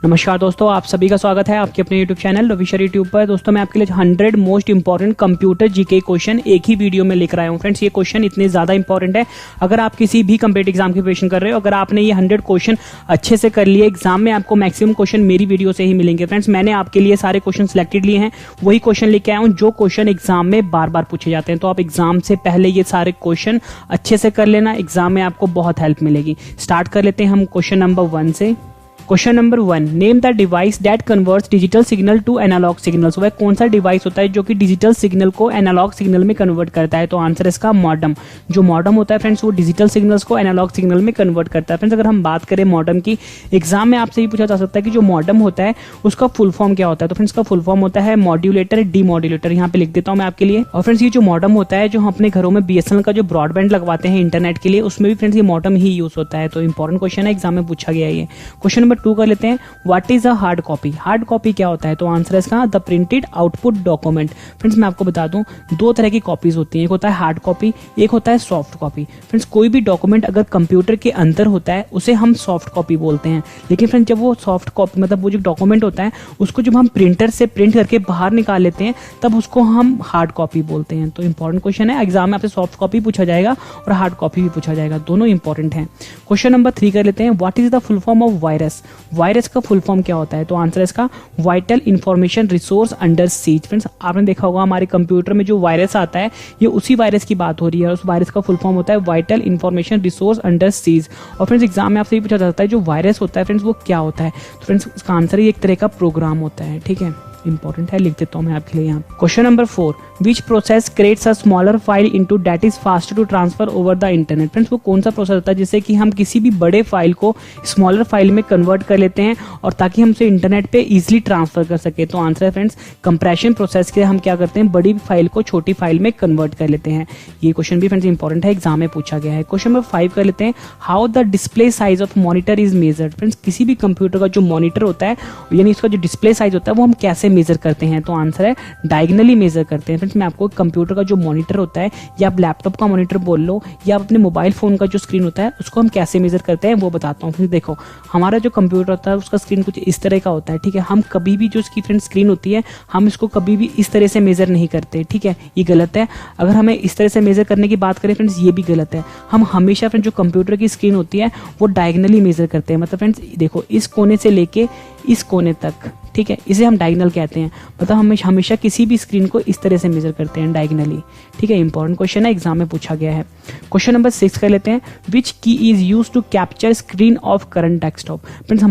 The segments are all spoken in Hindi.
नमस्कार दोस्तों, आप सभी का स्वागत है आपके अपने YouTube चैनल रविशर यूट्यूब पर। दोस्तों मैं आपके लिए 100 most important computer GK question एक ही वीडियो में लेकर आया हूं। फ्रेंड्स ये क्वेश्चन इतने ज़्यादा इंपॉर्टेंट है, अगर आप किसी भी कम्पिटिटिव एग्जाम की प्रिपरेशन कर रहे हो, अगर आपने ये 100 क्वेश्चन अच्छे से कर लिए, एग्जाम में आपको मैक्सिमम क्वेश्चन मेरी वीडियो से ही मिलेंगे। फ्रेंड्स मैंने आपके लिए सारे क्वेश्चन सिलेक्टेड लिए हैं, वही क्वेश्चन लेके आया हूँ जो क्वेश्चन एग्जाम में बार बार पूछे जाते हैं। तो आप एग्जाम से पहले ये सारे क्वेश्चन अच्छे से कर लेना, एग्जाम में आपको बहुत हेल्प मिलेगी। स्टार्ट कर लेते हैं हम क्वेश्चन नंबर 1 से। Question number 1, name the device that converts digital signal to analog signals. वह कौन सा डिवाइस होता है जो कि डिजिटल सिग्नल को एनालॉग सिग्नल में कन्वर्ट करता है? तो आंसर इसका मॉडेम। जो मॉडेम होता है फ्रेंड्स, वो डिजिटल सिग्नल्स को एनालॉग सिग्नल में कन्वर्ट करता है। फ्रेंड्स अगर हम बात करें मॉडेम की, एग्जाम में आपसे ही पूछा जा सकता है कि जो मॉडेम होता है उसका फुल फॉर्म क्या होता है? तो फ्रेंड्स का फुल फॉर्म होता है मॉड्यूलेटर डीमॉड्यूलेटर। यहाँ पे लिख देता हूँ मैं आपके लिए। और फ्रेंड्स ये जो मॉडेम होता है, जो हम अपने घरों में BSNL का जो ब्रॉडबैंड लगवाते हैं इंटरनेट के लिए, उसमें भी फ्रेंड्स ये मॉडेम ही यूज होता है। तो इंपॉर्टेंट क्वेश्चन है, एग्जाम में पूछा गया है ये। क्वेश्चन नंबर 2 कर लेते हैं। What is a hard copy? Hard copy क्या होता है? तो आंसर है इसका the printed output document. Friends मैं आपको बता दूं, दो तरह की कॉपीज होती हैं, एक होता है हार्ड कॉपी, एक होता है सॉफ्ट कॉपी। फ्रेंड्स कोई भी डॉक्यूमेंट अगर कंप्यूटर के अंदर होता है उसे हम सॉफ्ट कॉपी बोलते हैं। लेकिन फ्रेंड्स जब वो सॉफ्ट कॉपी मतलब वो जो डॉक्यूमेंट होता है उसको जब हम प्रिंटर से प्रिंट करके बाहर निकाल लेते हैं तब उसको हम हार्ड कॉपी बोलते हैं। तो इंपॉर्टेंट क्वेश्चन है, एग्जाम में आपसे सॉफ्ट कॉपी पूछा जाएगा और हार्ड कॉपी भी पूछा जाएगा, दोनों इंपॉर्टेंट है। क्वेश्चन नंबर 3 कर लेते हैं। What is the full form of virus? Virus का फुल फॉर्म क्या होता है? तो आंसर है इसका vital information resource under seize. Friends आपने देखा होगा हमारे कंप्यूटर में जो वायरस आता है, ये उसी वायरस की बात हो रही है। उस वायरस का फुल फॉर्म होता है vital information resource under seize. और फ्रेंड्स एग्जाम में आपसे ये पूछा जाता है जो वायरस होता है फ्रेंड्स वो क्या होता है? तो फ्रेंड्स इसका आंसर एक तरह का प्रोग्राम होता है। ठीक है, इंपॉर्टेंट है, लिख देता हूं मैं आपके लिए यहाँ। Question number 4, which process creates a smaller file into that is faster to transfer over the internet? Friends वो कौन सा प्रोसेस होता है जिससे कि हम किसी भी बड़े फाइल को स्मॉलर फाइल में कन्वर्ट कर लेते हैं और ताकि हम उसे इंटरनेट पे इजीली ट्रांसफर कर सके? तो आंसर है फ्रेंड्स कंप्रेशन प्रोसेस के हम क्या करते हैं, बड़ी फाइल को छोटी फाइल में कन्वर्ट कर लेते हैं। ये क्वेश्चन भी फ्रेंड्स इंपॉर्टेंट है, एग्जाम में पूछा गया है। क्वेश्चन नंबर 5 कर लेते हैं। How the display size of monitor is measured? Friends किसी भी कंप्यूटर का जो मॉनिटर होता है यानी इसका जो डिस्प्ले साइज होता है वो हम कैसे मेजर करते हैं? तो आंसर है डायगनली मेजर करते हैं। फ्रेंड्स मैं आपको कंप्यूटर का जो मॉनिटर होता है, या आप लैपटॉप का मॉनिटर बोल लो, या आप अपने मोबाइल फोन का जो स्क्रीन होता है उसको हम कैसे मेजर करते हैं वो बताता हूँ। फ्रेंड्स देखो, हमारा जो कंप्यूटर होता है उसका स्क्रीन कुछ इस तरह का होता है। ठीक है, हम कभी भी जो इसकी फ्रेंड्स स्क्रीन होती है हम इसको कभी भी इस तरह से मेजर नहीं करते। ठीक है, ये गलत है। अगर हमें इस तरह से मेजर करने की बात करें फ्रेंड्स, ये भी गलत है। हम हमेशा फ्रेंड्स जो कंप्यूटर की स्क्रीन होती है वो डायगनली मेजर करते हैं। मतलब फ्रेंड्स देखो, इस कोने से लेके इस कोने तक, ठीक है, इसे हम डायगनल कहते हैं। मतलब हम हमेशा किसी भी स्क्रीन को इस तरह से मेजर करते हैं डायगनली। ठीक है, इंपॉर्टेंट क्वेश्चन है, एग्जाम में पूछा गया है। क्वेश्चन नंबर 6 कर लेते हैं। Which key is use to capture screen of current desktop? Friends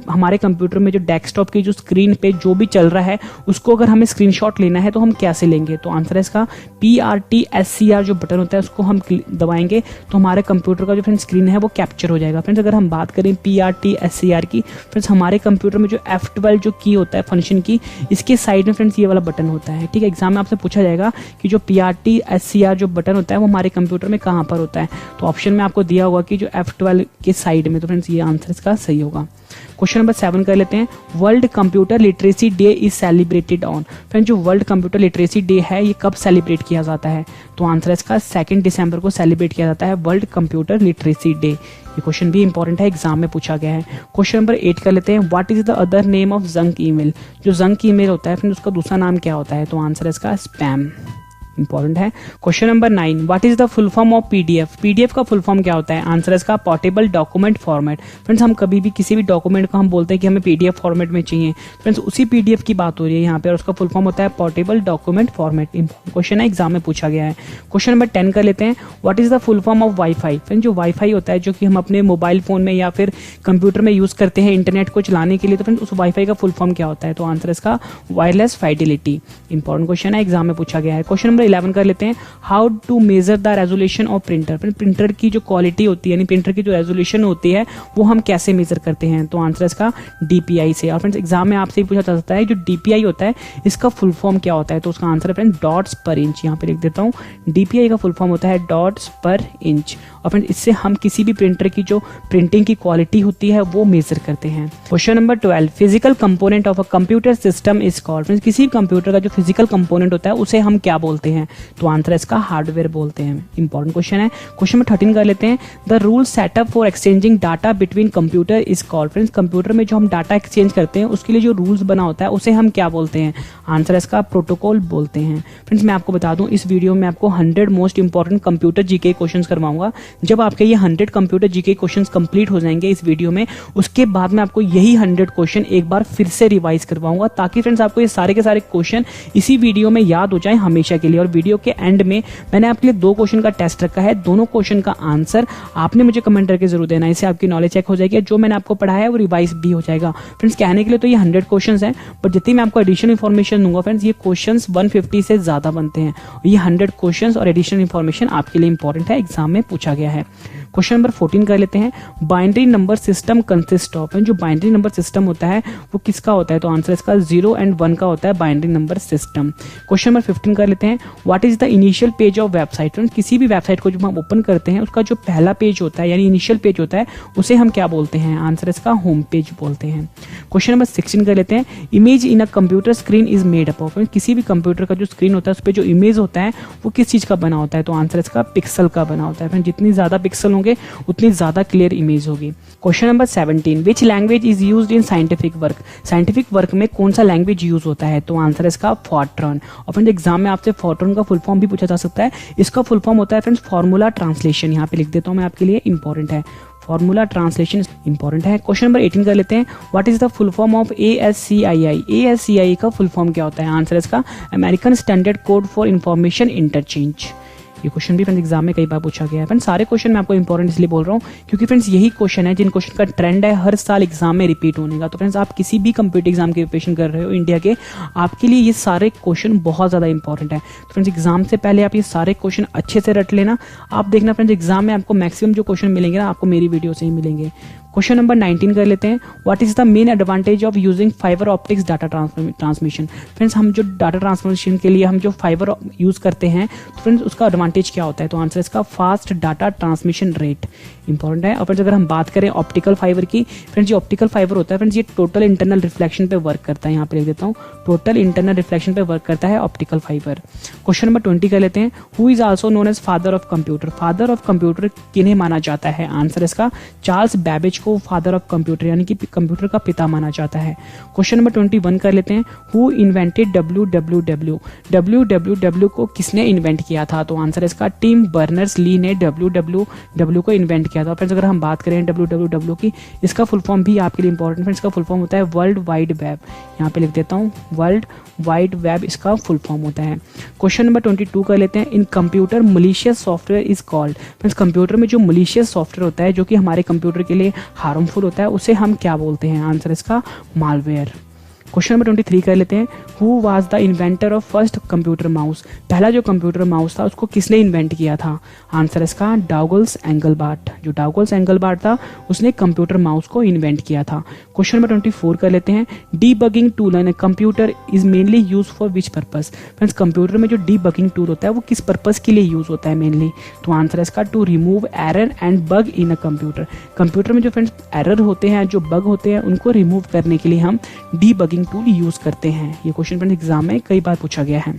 हमारे कंप्यूटर में जो डेस्कटॉप की जो स्क्रीन पे जो भी चल रहा है उसको अगर हमें स्क्रीनशॉट लेना है तो हम कैसे लेंगे? तो आंसर है इसका PRT-SCR जो बटन होता है उसको हम दबाएंगे तो हमारे कंप्यूटर का जो फ्रेंड्स स्क्रीन है वो कैप्चर हो जाएगा। फ्रेंड्स अगर हम बात करें PRT-SCR की, फ्रेंड्स हमारे कंप्यूटर में जो F12 जो की होता है फंक्शन की, इसके साइड में फ्रेंड्स ये वाला बटन होता है। ठीक है, एग्जाम में आपसे पूछा जाएगा कि जो PRT-SCR जो बटन होता है वो हमारे कंप्यूटर में कहाँ पर होता है? तो ऑप्शन में आपको दिया होगा कि जो F12 के साइड में। तो फ्रेंड्स ये आंसर इसका सही होगा। क्वेश्चन नंबर 7 कर लेते हैं। World computer literacy day is celebrated on? Friends जो वर्ल्ड कंप्यूटर लिटरेसी डे है ये कब सेलिब्रेट किया जाता है? तो आंसर है इसका 2 दिसंबर को सेलिब्रेट किया जाता है वर्ल्ड कंप्यूटर लिटरेसी डे। ये क्वेश्चन भी इंपॉर्टेंट है, एग्जाम में पूछा गया है। क्वेश्चन नंबर 8 कर लेते हैं। What is the other name of junk email? जो जंक ईमेल होता है फिर उसका दूसरा नाम क्या होता है? तो आंसर है इसका स्पैम। इंपॉर्टेंट है। Question number 9, what is the full form of PDF? PDF का फुल फॉर्म क्या होता है? आंसर है इसका पोर्टेबल डॉक्यूमेंट फॉर्मेट। फ्रेंड्स हम कभी भी किसी भी डॉक्यूमेंट को हम बोलते हैं कि हमें PDF फॉर्मेट में चाहिए, फ्रेंड्स उसी PDF की बात हो रही है यहाँ पे, और उसका फुल फॉर्म होता है पोर्टेबल डॉक्यूमेंट फॉर्मेट। क्वेश्चन है, एग्जाम में पूछा गया है। क्वेश्चन नंबर 10 कर लेते हैं। What is the full form of wifi? Friends जो वाईफाई होता है जो कि हम अपने मोबाइल फोन में या फिर कंप्यूटर में यूज करते हैं इंटरनेट को चलाने के लिए, तो फ्रेंड्स उस वाईफाई का फुल फॉर्म क्या होता है? तो आंसर इसका वायरलेस फाइडेलिटी। इंपॉर्टेंट क्वेश्चन है, एग्जाम में पूछा गया है। क्वेश्चन नंबर 11 कर लेते हैं। How to measure the resolution of printer? Printer की जो क्वालिटी होती है यानी प्रिंटर की जो रेजोल्यूशन होती है वो हम कैसे मेजर करते हैं? तो आंसर इसका DPI से। और फ्रेंड्स एग्जाम में आपसे पूछा जा सकता है जो DPI होता है इसका फुल फॉर्म क्या होता है? तो उसका आंसर है फ्रेंड्स डॉट्स पर इंच। यहाँ पे लिख देता हूँ, DPI का फुल फॉर्म होता है डॉट्स पर इंच। और फ्रेंड्स इससे हम किसी भी प्रिंटर की जो प्रिंटिंग की क्वालिटी होती है वो मेजर करते हैं। Question number 12, physical component of a computer system is called. Friends किसी भी कंप्यूटर का जो फिजिकल कंपोनेंट होता है उसे हम क्या बोलते हैं, तो आंसर इसका हार्डवेयर बोलते हैं। इंपॉर्टेंट क्वेश्चन है। क्वेश्चन नंबर 13 कर लेते हैं, the rule setup for exchanging data between computer is called. Friends computer में जो हम डाटा एक्सचेंज करते हैं उसके लिए जो रूल्स बना होता है उसे हम क्या बोलते हैं, आंसर इसका प्रोटोकॉल बोलते हैं। फ्रेंड्स मैं आपको बता दूं, इस वीडियो में आपको 100 most important computer GK questions करवाऊंगा। जब आपके ये 100 कंप्यूटर जीके क्वेश्चंस कंप्लीट हो जाएंगे इस वीडियो में, उसके बाद मैं आपको यही 100 क्वेश्चन एक बार फिर से रिवाइज करवाऊंगा, ताकि फ्रेंड्स आपको ये सारे के सारे क्वेश्चन इसी वीडियो में याद हो जाए हमेशा के लिए। और वीडियो के एंड में मैंने आपके लिए 2 क्वेश्चन का टेस्ट रखा है, दोनों क्वेश्चन का आंसर आपने मुझे कमेंट करके जरूर देना है। इससे आपकी नॉलेज चेक हो जाएगी, जो मैंने आपको पढ़ाया है वो रिवाइज भी हो जाएगा। फ्रेंड्स कहने के लिए तो ये 100 क्वेश्चंस हैं, बट जितनी मैं आपको एडिशनल इन्फॉर्मेशन दूंगा फ्रेंड्स, ये क्वेश्चंस 150 से ज्यादा बनते हैं। ये 100 क्वेश्चंस और एडिशनल इन्फॉर्मेशन आपके लिए इंपॉर्टेंट है, एग्जाम में पूछा गया है। क्वेश्चन नंबर 14 कर लेते हैं, binary number system consist of. जो बाइनरी नंबर सिस्टम होता है वो किसका होता है, तो आंसर इसका 0 और 1 का होता है binary number system. Question number 15 कर लेते हैं, what is the initial page of website. किसी भी वेबसाइट को जब हम ओपन करते हैं उसका जो पहला पेज होता है यानी इनिशियल पेज होता है उसे हम क्या बोलते हैं, आंसर इसका होम पेज बोलते हैं। क्वेश्चन नंबर 16 कर लेते हैं, image in a computer screen is made up of. किसी भी कंप्यूटर का जो स्क्रीन होता है उस पर जो इमेज होता है वो किस चीज का बना होता है, तो आंसर इसका पिक्सल का बना होता है। जितनी ज्यादा पिक्सल होंगे उतनी ज्यादा क्लियर इमेज होगी। Question number 17, which language is used in scientific work. Scientific work में कौन सा लैंग्वेज यूज होता है, तो आंसर इसका फॉर्ट्रॉन। और फ्रेंड्स एग्जाम में आपसे फॉर्ट्रॉन का फुल फॉर्म भी पूछा जा सकता है। इसका फुल फॉर्म होता है फ्रेंड्स फॉर्मूला ट्रांसलेशन। यहाँ पे लिख देता हूँ मैं आपके लिए, इंपॉर्टेंट है, फॉर्मूला ट्रांसलेशन इंपॉर्टेंट है। क्वेश्चन नंबर 18 कर लेते हैं, what is the full form of ASCII। ASCII का फुल फॉर्म क्या होता है, आंसर इसका American standard code for information interchange. ये क्वेश्चन भी फ्रेंड्स एग्जाम में कई बार पूछा गया है। फ्रेंड्स सारे क्वेश्चन मैं आपको इंपॉर्टेंट इसलिए बोल रहा हूँ क्योंकि फ्रेंड्स यही क्वेश्चन है जिन क्वेश्चन का ट्रेंड है हर साल एग्जाम में रिपीट होने का। तो फ्रेंड्स आप किसी भी कंप्यूटर एग्जाम की प्रिपरेशन कर रहे हो इंडिया के, आपके लिए ये सारे क्वेश्चन बहुत ज़्यादा इंपॉर्टेंट है। तो फ्रेंड्स एग्जाम से पहले आप ये सारे क्वेश्चन अच्छे से रट लेना। आप देखना फ्रेंड्स एग्जाम में आपको मैक्सिमम जो क्वेश्चन मिलेंगे ना आपको मेरी वीडियो से ही मिलेंगे। क्वेश्चन नंबर 19 कर लेते हैं, what is the main advantage of using fibre optics data transmission. Friends हम जो डाटा ट्रांसमिशन के लिए हम जो फाइबर यूज करते हैं तो फ्रेंड्स उसका एडवांटेज क्या होता है, तो आंसर इसका fast data transmission rate important है। और फ्रेंड्स अगर हम बात करें ऑप्टिकल फाइबर की, फ्रेंड्स ये ऑप्टिकल फाइबर होता है फ्रेंड्स ये टोटल इंटरनल रिफ्लेक्शन पे वर्क करता है। यहाँ पे लिख देता हूँ, टोटल इंटरनल रिफ्लेक्शन पे वर्क करता है ऑप्टिकल फाइबर। क्वेश्चन नंबर 20 कर लेते हैं, who is also known as father of computer. Father of computer किन्हें माना जाता है, आंसर इसका चार्ल्स बैबेज को फादर ऑफ कंप्यूटर यानी कि कंप्यूटर का पिता माना जाता है। क्वेश्चन नंबर 21 कर लेते हैं, हु इन्वेंटेड WWW। WWW को किसने इन्वेंट किया था, तो आंसर इसका टिम बर्नर्स ली ने WWW को इन्वेंट किया था। फ्रेंड्स अगर हम बात करें WWW की, इसका फुल फॉर्म भी आपके लिए इंपॉर्टेंट फ्रेंड्स, इसका फुल फॉर्म होता है वर्ल्ड वाइड वेब। यहाँ पे लिख देता हूँ, वर्ल्ड वाइड वेब इसका फुल फॉर्म होता है। क्वेश्चन नंबर 22 कर लेते हैं, in computer malicious software is called. Friends computer में जो मलिशियस सॉफ्टवेयर होता है जो कि हमारे कंप्यूटर के लिए हार्मफुल होता है उसे हम क्या बोलते हैं, आंसर इसका मालवेयर। क्वेश्चन नंबर 23 कर लेते हैं, who was the inventor of first computer mouse. पहला जो कंप्यूटर माउस था उसको किसने इन्वेंट किया था, आंसर इसका डाउगल्स एंगलबार्ट। जो डाउगल्स एंगलबार्ट था उसने कंप्यूटर माउस को इन्वेंट किया था। क्वेश्चन नंबर 24 कर लेते हैं, debugging tool in computer is mainly use for which purpose. Friends computer में जो डीबगिंग टूल होता है वो किस पर्पस के लिए यूज होता है मेनली, तो आंसर इसका to remove error and bug in a computer. Computer में जो फ्रेंड्स एरर होते हैं, जो बग होते हैं, उनको रिमूव करने के लिए हम डीबगिंग टूल यूज करते हैं। ये क्वेश्चन फ्रेंड्स एग्जाम में कई बार पूछा गया है।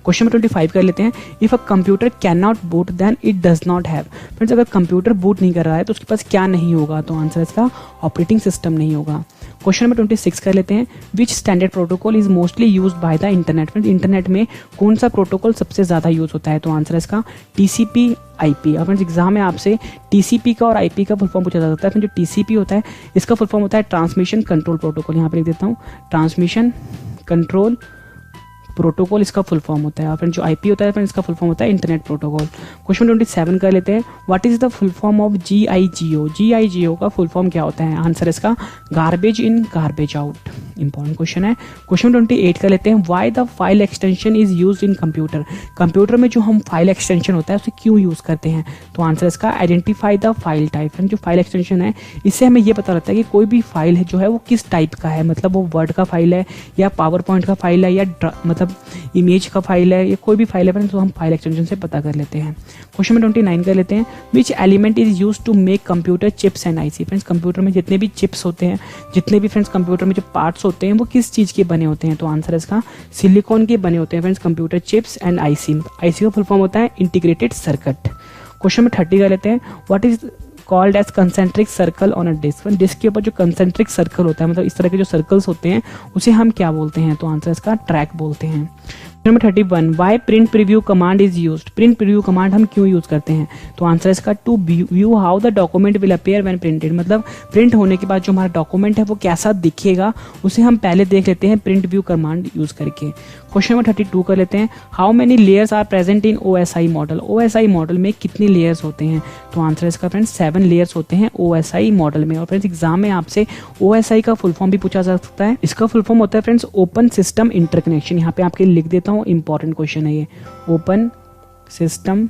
क्वेश्चन नंबर 25 कर लेते हैं, if a computer can not boot then it does not have. Friends अगर कंप्यूटर बूट नहीं कर रहा है तो उसके पास क्या नहीं होगा, तो आंसर इसका ऑपरेटिंग सिस्टम नहीं होगा। क्वेश्चन नंबर 26 कर लेते हैं, विच standard protocol is mostly used by the internet. Friends internet में कौन सा प्रोटोकॉल सबसे ज्यादा यूज होता है, तो आंसर इसका TCP IP। अब एग्जाम में आपसे TCP का और IP का फुल फॉर्म पूछा जा सकता है। जो TCP होता है इसका फुल फॉर्म होता है ट्रांसमिशन कंट्रोल प्रोटोकॉल। यहाँ पर लिख देता हूँ, ट्रांसमिशन कंट्रोल प्रोटोकॉल इसका फुल फॉर्म होता है। और फ्रेंड जो IP होता है फ्रेंड इसका फुल फॉर्म होता है इंटरनेट प्रोटोकॉल। क्वेश्चन 27 कर लेते हैं, what is the full form of GIGO। GIGO का फुल फॉर्म क्या होता है, आंसर इसका garbage in garbage out. Important question है। क्वेश्चन 28 का लेते हैं, why the file extension is used in computer. Computer में जो हम फाइल एक्सटेंशन होता है उसे क्यों यूज करते हैं? तो आंसर इसका आइडेंटिफाई द फाइल टाइप। जो फाइल एक्सटेंशन है इससे हमें ये पता लगता है कि कोई भी फाइल है जो है वो किस टाइप का है, मतलब वो वर्ड का फाइल है या पावर पॉइंट का फाइल है या मतलब इमेज का फाइल है या कोई भी फाइल है, तो हम फाइल एक्सटेंशन से पता कर लेते हैं। क्वेश्चन 29 का लेते हैं, which element is use to make computer chips and IC. Friends computer में जितने भी चिप्स होते हैं, जितने भी फ्रेंड्स कंप्यूटर में जो पार्ट्स होते हैं वो किस चीज के बने होते हैं? तो आंसर इसका सिलिकॉन के बने होते हैं friends computer chips and IC. IC का फुल फॉर्म होता है इंटीग्रेटेड सर्किट। क्वेश्चन में 30 का लेते हैं, what is called as concentric circle on a disk. Disk के ऊपर जो कंसेंट्रिक सर्कल होता है, मतलब इस तरह के जो सर्कल्स होते हैं उसे हम क्या बोलते हैं? तो आंसर इसका ट्रैक बोलते हैं। Number 31, why print preview command is used. Print preview command हम क्यों यूज करते हैं? तो आंसर इसका to view how the document will appear when printed. मतलब प्रिंट होने के बाद जो हमारा डॉक्यूमेंट है वो कैसा दिखेगा उसे हम पहले देख लेते हैं प्रिंट व्यू कमांड यूज करके। क्वेश्चन नंबर 32 कर लेते हैं, how many layers are present in OSI model. OSI model में कितनी लेयर्स होते हैं? तो आंसर इसका फ्रेंड्स 7 लेयर्स होते हैं OSI मॉडल में। और फ्रेंड्स एग्जाम में आपसे OSI का फुल फॉर्म भी पूछा जा सकता है। इसका फुल फॉर्म होता है फ्रेंड्स ओपन सिस्टम इंटरकनेक्शन। यहाँ पे आपके लिख देता हूँ, इंपॉर्टेंट क्वेश्चन है ये, ओपन सिस्टम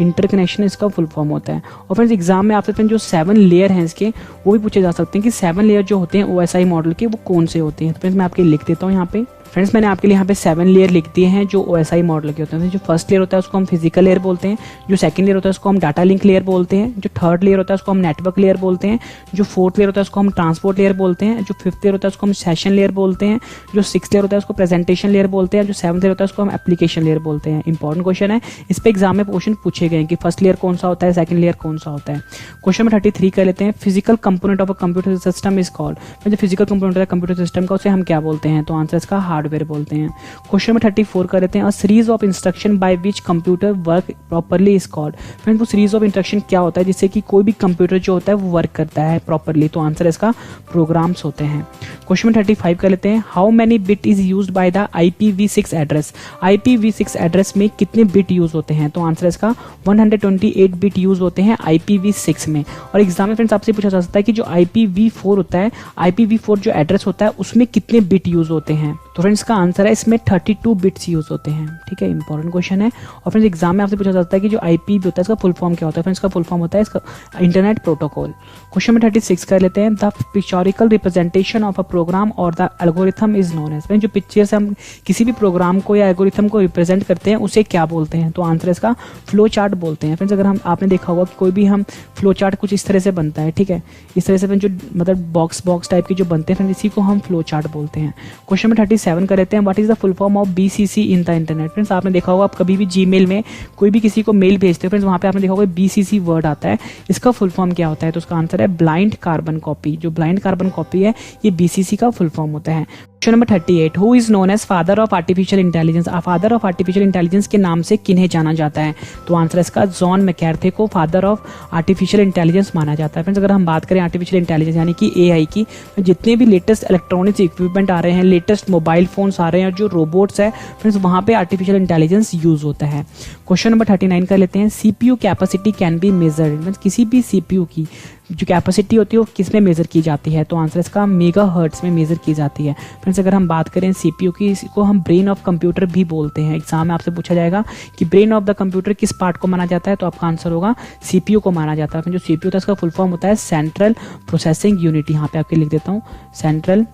इंटरकनेक्शन इसका फुल फॉर्म होता है। और फ्रेंड्स एग्जाम में आपसे फ्रेंड्स जो 7 लेयर हैं इसके वो भी पूछे जा सकते हैं कि 7 लेयर जो होते हैं OSI मॉडल के वो कौन से होते हैं। तो फ्रेंड्स मैं आपके लिख देता हूँ यहाँ पे। फ्रेंड्स मैंने आपके लिए यहाँ पे 7 लेयर लिख दिए हैं जो OSI मॉडल के होते हैं। जो फर्स्ट लेयर होता है उसको हम फिजिकल लेयर बोलते हैं, जो सेकंड लेयर होता है उसको हम डाटा लिंक लेयर बोलते हैं, जो थर्ड लेयर होता है उसको हम नेटवर्क लेयर बोलते हैं, जो फोर्थ लेयर होता है उसको हम ट्रांसपोर्ट लेयर बोलते हैं, जो फिफ्थ लेयर होता है उसको हम सेशन लेयर बोलते हैं, जो सिक्स्थ लेयर होता है उसको प्रेजेंटेशन लेयर बोलते हैं, जो सेवंथ लेयर होता है उसको हम एप्लीकेशन लेयर बोलते हैं। इंपॉर्टेंट क्वेश्चन है, इस पे एग्जाम में क्वेश्चन पूछे गए कि फर्स्ट लेयर कौन सा होता है, सेकंड लेयर कौन सा होता है। क्वेश्चन नंबर 33 कर लेते हैं, physical component of a computer system is called. जो फिजिकल कंपोनेंट है कंप्यूटर सिस्टम का उसे हम क्या बोलते हैं? तो आंसर इसका हार्डवेयर बोलते हैं। क्वेश्चन नंबर 34 कर लेते हैं, a series of instruction by which computer work properly is called. Friends वो सीरीज ऑफ इंस्ट्रक्शन क्या होता है जिससे कि कोई भी कंप्यूटर जो होता है वो वर्क करता है प्रॉपर्ली? तो आंसर इसका प्रोग्राम्स होते हैं। क्वेश्चन नंबर 35 कर लेते हैं, how many bit is used by the IPv6 address. IPv6 address में कितने बिट यूज होते हैं? तो आंसर इसका 128 बिट यूज होते हैं IPv6 में। और एग्जाम में फ्रेंड्स आपसे पूछा जा सकता है कि जो IPv4 होता है, IPv4 जो एड्रेस होता है उसमें कितने बिट यूज होते हैं? तो फ्रेंड्स का आंसर है इसमें 32 बिट्स यूज होते हैं। ठीक है, इंपॉर्टेंट क्वेश्चन है। और फ्रेंड्स एग्जाम में आपसे पूछा जाता है कि जो IP होता है इसका फुल फॉर्म क्या होता है? फ्रेंड्स का फुल फॉर्म होता है इसका इंटरनेट प्रोटोकॉल। क्वेश्चन नंबर 36 कर लेते हैं, the pictorial representation of a program और the algorithm is known as. जो पिक्चर से हम किसी भी प्रोग्राम को या एल्गोरिथम को रिप्रेजेंट करते हैं उसे क्या बोलते हैं? तो आंसर इसका फ्लो चार्ट बोलते हैं। फ्रेंड्स अगर आपने देखा होगा कि कोई भी हम फ्लो चार्ट कुछ इस तरह से बनता है, ठीक है, इस तरह से जो मतलब बॉक्स टाइप के जो बनते हैं फ्रेंड्स इसी को हम फ्लो चार्ट बोलते हैं। क्वेश्चन नंबर 37 कर लेते हैं, what is the full form of BCC in the internet. Friends आपने देखा होगा आप कभी भी जीमेल में कोई भी किसी को मेल भेजते हो फ्रेंड्स वहां पे आपने देखा होगा BCC वर्ड आता है, इसका फुल फॉर्म क्या होता है? तो उसका आंसर है ब्लाइंड कार्बन कॉपी। जो ब्लाइंड कार्बन कॉपी है ये BCC का फुल फॉर्म होता है। Question number 38, who is known as father of artificial intelligence. Father of artificial intelligence के नाम से किन्हें जाना जाता है? तो आंसर इसका जॉन मैककार्थी को फादर ऑफ आर्टिफिशियल इंटेलिजेंस माना जाता है। फ्रेंड्स अगर हम बात करें आर्टिफिशियल इंटेलिजेंस यानी कि AI की, जितने भी लेटेस्ट इलेक्ट्रॉनिक्स इक्विपमेंट आ रहे हैं, लेटेस्ट मोबाइल फोन्स आ रहे हैं, जो रोबोट्स है फ्रेंड्स वहां पे आर्टिफिशियल इंटेलिजेंस यूज होता है। क्वेश्चन नंबर 39 कर लेते हैं, CPU capacity can be measured. किसी भी CPU की जो कैपेसिटी होती है वो किस में मेजर की जाती है? तो आंसर इसका मेगाहर्ट्ज में मेजर की जाती है। फ्रेंड्स अगर हम बात करें CPU की, इसको हम ब्रेन ऑफ कंप्यूटर भी बोलते हैं। एग्जाम में आपसे पूछा जाएगा कि ब्रेन ऑफ द कंप्यूटर किस पार्ट को माना जाता है? तो आपका आंसर होगा CPU को माना जाता है। जो CPU होता है इसका फुल फॉर्म होता है सेंट्रल प्रोसेसिंग यूनिट। यहाँ पे आपके लिख देता हूँ, सेंट्रल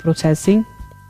प्रोसेसिंग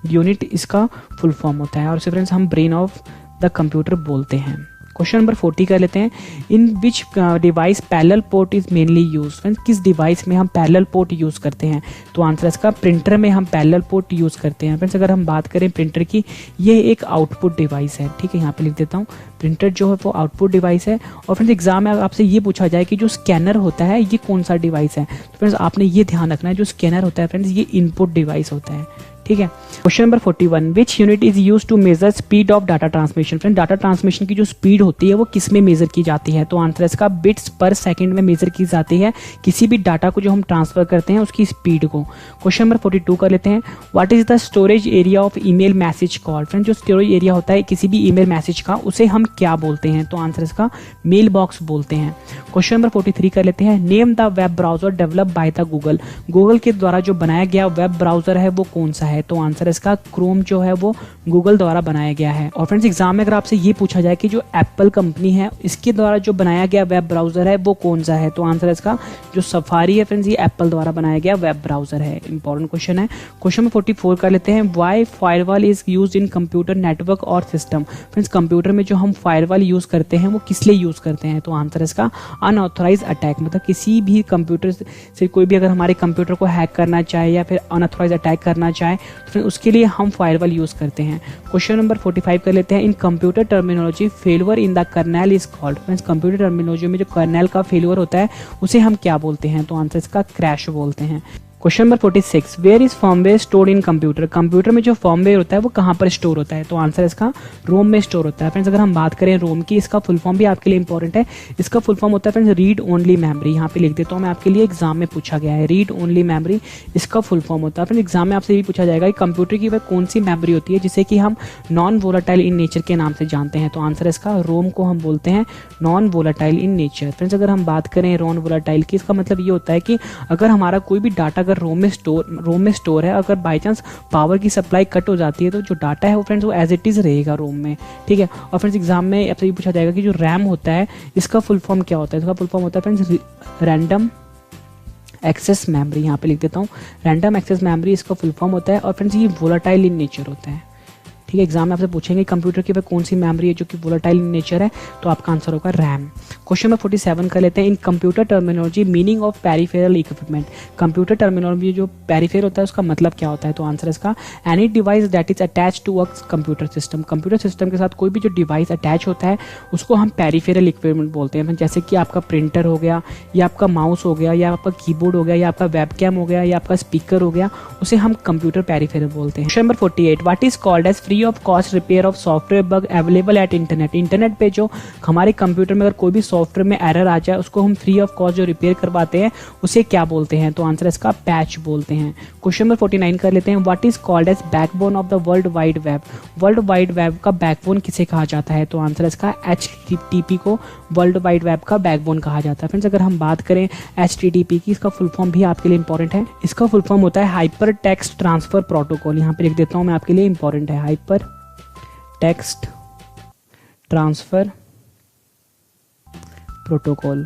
यूनिट इसका फुल फॉर्म होता है और इसे फ्रेंड्स हम ब्रेन ऑफ द कंप्यूटर बोलते हैं। क्वेश्चन नंबर 40 कर लेते हैं, in which device parallel port is mainly use. Friends किस डिवाइस में हम पैरेलल पोर्ट यूज करते हैं? तो आंसर इसका प्रिंटर में हम पैरेलल पोर्ट यूज करते हैं। फ्रेंड्स अगर हम बात करें प्रिंटर की, ये एक आउटपुट डिवाइस है। ठीक है, यहाँ पे लिख देता हूँ, प्रिंटर जो है वो आउटपुट डिवाइस है। और फ्रेंड्स एग्जाम में आपसे ये पूछा जाए कि जो स्कैनर होता है ये कौन सा डिवाइस है? तो फ्रेंड्स आपने ये ध्यान रखना है, जो स्कैनर होता है फ्रेंड्स ये इनपुट डिवाइस होता है। ठीक है। Question number 41, which unit is use to measure speed of data transmission. Friend data transmission की जो स्पीड होती है वो किस में मेजर की जाती है, तो आंसर इसका बिट्स पर सेकंड में मेजर की जाती है किसी भी डाटा को जो हम ट्रांसफर करते हैं उसकी स्पीड को। क्वेश्चन नंबर 42 कर लेते हैं, what is the storage area of email message call. Friend जो स्टोरेज एरिया होता है किसी भी ईमेल मैसेज का उसे हम क्या बोलते हैं, तो आंसर इसका मेल बॉक्स बोलते हैं। क्वेश्चन नंबर 43 कर लेते हैं, name the web browser develop by the Google. Google के द्वारा जो बनाया गया वेब ब्राउजर है वो कौन सा है, तो आंसर इसका क्रोम जो है वो गूगल द्वारा बनाया गया है। और फ्रेंड्स एग्जाम में अगर आपसे ये पूछा जाए कि जो एप्पल कंपनी है इसके द्वारा जो बनाया गया वेब ब्राउजर है वो कौन सा है, तो आंसर इसका जो सफारी है फ्रेंड्स ये एप्पल द्वारा बनाया गया वेब ब्राउजर है। इंपॉर्टेंट क्वेश्चन है। क्वेश्चन 44 कर लेते हैं, why firewall is used in computer network और सिस्टम। फ्रेंड्स कंप्यूटर में जो हम फायरवॉल यूज करते हैं वो किस लिए यूज करते हैं, तो आंसर इसका अनऑथराइज अटैक, मतलब किसी भी कंप्यूटर से कोई भी अगर हमारे कंप्यूटर को हैक करना चाहे या फिर अनऑथराइज अटैक करना चाहे तो फिर उसके लिए हम फायरवॉल यूज करते हैं। क्वेश्चन नंबर 45 कर लेते हैं, in computer terminology failure in the kernel is called. Friends computer terminology में जो कर्नेल का फेलियर होता है उसे हम क्या बोलते हैं, तो आंसर इसका क्रैश बोलते हैं। Question number 46, where is firmware stored in computer. Computer में जो फर्मवेयर होता है वो कहाँ पर स्टोर होता है, तो आंसर इसका रोम में स्टोर होता है। फ्रेंड्स अगर हम बात करें रोम की, इसका फुल फॉर्म भी आपके लिए इंपॉर्टेंट है। इसका फुल फॉर्म होता है फ्रेंड्स रीड ओनली मेमोरी। यहाँ पे लिख देता हूँ मैं आपके लिए, एग्जाम में पूछा गया है रीड ओनली मेमोरी इसका फुल फॉर्म होता है। फ्रेंड्स एग्जाम में आपसे ये पूछा जाएगा कि कंप्यूटर की वह कौन सी मेमोरी होती है जिसे कि हम नॉन वोलाटाइल इन नेचर के नाम से जानते हैं, तो आंसर इसका रोम को हम बोलते हैं non volatile in nature. Friends अगर हम बात करें नॉन वोलाटाइल की, इसका मतलब ये होता है कि अगर हमारा कोई भी डाटा अगर रोम में स्टोर है, अगर बाई चांस पावर की सप्लाई कट हो जाती है तो जो डाटा है वो फ्रेंड्स वो एज इट इज रहेगा रोम में, ठीक है। और फ्रेंड्स एग्जाम में आपसे ये पूछा जाएगा कि जो रैम होता है इसका फुल फॉर्म क्या होता है, इसका फुल फॉर्म होता है फ्रेंड्स रैंडम एक्सेस मेमोरी। यहाँ पे लिख देता हूँ रैंडम एक्सेस मेमोरी इसका फुल फॉर्म होता है। और फ्रेंड्स ये वोलाटाइल इन नेचर होता है, ठीक है। एग्जाम में आपसे पूछेंगे कंप्यूटर की वह कौन सी मेमोरी है जो कि वोलाटाइल इन नेचर है, तो आपका आंसर होगा रैम। क्वेश्चन नंबर 47 कर लेते हैं, in computer terminology meaning of peripheral equipment. Computer terminology जो पेरिफेरल होता है उसका मतलब क्या होता है, तो आंसर इसका any device that is attach to a computer system. Computer system के साथ कोई भी जो डिवाइस अटैच होता है उसको हम पेरिफेरल इक्विपमेंट बोलते हैं। जैसे कि आपका प्रिंटर हो गया या आपका माउस हो गया या आपका कीबोर्ड हो गया या आपका वेबकैम हो गया या आपका स्पीकर हो गया, उसे हम कंप्यूटर पेरिफेरल बोलते हैं। Question number 48, what is called as free of cost repair of software bug available at internet. Internet पे जो हमारे कंप्यूटर में अगर कोई भी सॉफ्टवेयर में एरर आ जाए उसको हम फ्री ऑफ कॉस्ट जो रिपेयर करवाते हैं उसे क्या बोलते हैं, तो आंसर इसका पैच बोलते हैं। क्वेश्चन नंबर 49 कर लेते हैं, what is called as backbone of the world wide web. World wide web का बैकबोन किसे कहा जाता है, तो आंसर इसका HTTP को वर्ल्ड वाइड वेब का बैकबोन कहा जाता है। फ्रेंड्स अगर हम बात करें HTTP की, इसका फुल फॉर्म भी आपके लिए इंपॉर्टेंट है। इसका फुल फॉर्म होता है हाइपर टेक्स्ट ट्रांसफर प्रोटोकॉल। यहाँ पे लिख देता हूँ मैं आपके लिए, इंपॉर्टेंट है hypertext transfer protocol,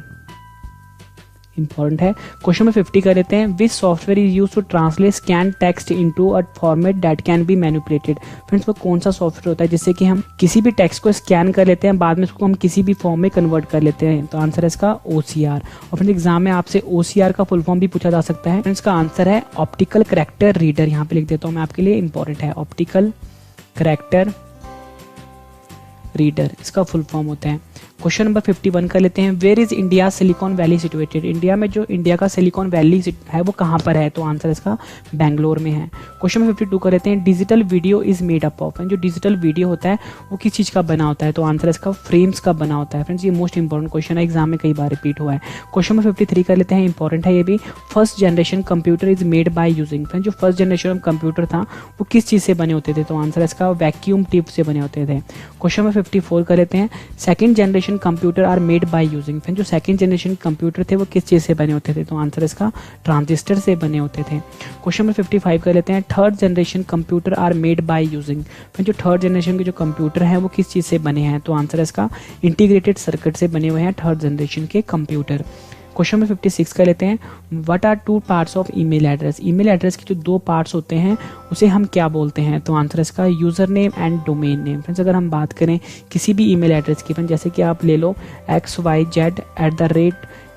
important है। क्वेश्चन में 50 कर लेते हैं, which software is use to translate scan text into a format that can be manipulated. Friends वो कौन सा सॉफ्टवेयर होता है जिससे कि हम किसी भी टेक्स्ट को स्कैन कर लेते हैं बाद में उसको हम किसी भी फॉर्म में कन्वर्ट कर लेते हैं, तो आंसर है इसका OCR। और फ्रेंड्स एग्जाम में आपसे OCR का फुल फॉर्म भी पूछा जा सकता है। फ्रेंड्स का आंसर है ऑप्टिकल कैरेक्टर रीडर। यहाँ पे लिख देता हूँ मैं आपके लिए, इंपॉर्टेंट है ऑप्टिकल कैरेक्टर रीडर, इसका फुल फॉर्म होता है। क्वेश्चन नंबर 51 कर लेते हैं, where is India silicon valley situated. India में जो इंडिया का सिलिकॉन वैली है वो कहाँ पर है, तो आंसर इसका बेंगलोर में है। क्वेश्चन नंबर 52 कर लेते हैं, digital video is made up of. जो डिजिटल वीडियो होता है वो किस चीज़ का बना होता है, तो आंसर इसका फ्रेम्स का बना होता है। फ्रेंड्स ये मोस्ट इंपॉर्टेंट क्वेश्चन है, एग्जाम में कई बार रिपीट हुआ है। क्वेश्चन नंबर 53 कर लेते हैं, इंपॉर्टेंट है ये भी, first generation computer is made by using. Friends जो फर्स्ट जनरेशन कंप्यूटर था वो किस चीज़ से बने होते थे, तो आंसर इसका वैक्यूम ट्यूब से बने होते थे। क्वेश्चन नंबर 54 कर लेते हैं, second generation computer are made by using. फिर जो सेकंड जनरेशन कंप्यूटर थे वो किस चीज़ से बने होते थे, तो आंसर इसका ट्रांजिस्टर से बने होते थे। क्वेश्चन नंबर 55 कर लेते हैं, third generation computer are made by using. फिर जो थर्ड जनरेशन के जो कंप्यूटर हैं वो किस चीज़ से बने हैं, तो आंसर इसका इंटीग्रेटेड सर्किट से बने हुए हैं थर्ड जनरेशन के कंप्यूटर। क्वेश्चन नंबर 56 कर लेते हैं, what are two parts of email address. Email address के जो दो पार्ट्स होते हैं उसे हम क्या बोलते हैं, तो आंसर इसका user name and domain name. Friends अगर हम बात करें किसी भी ईमेल एड्रेस की, फ्रेंड जैसे कि आप ले लो XYZ@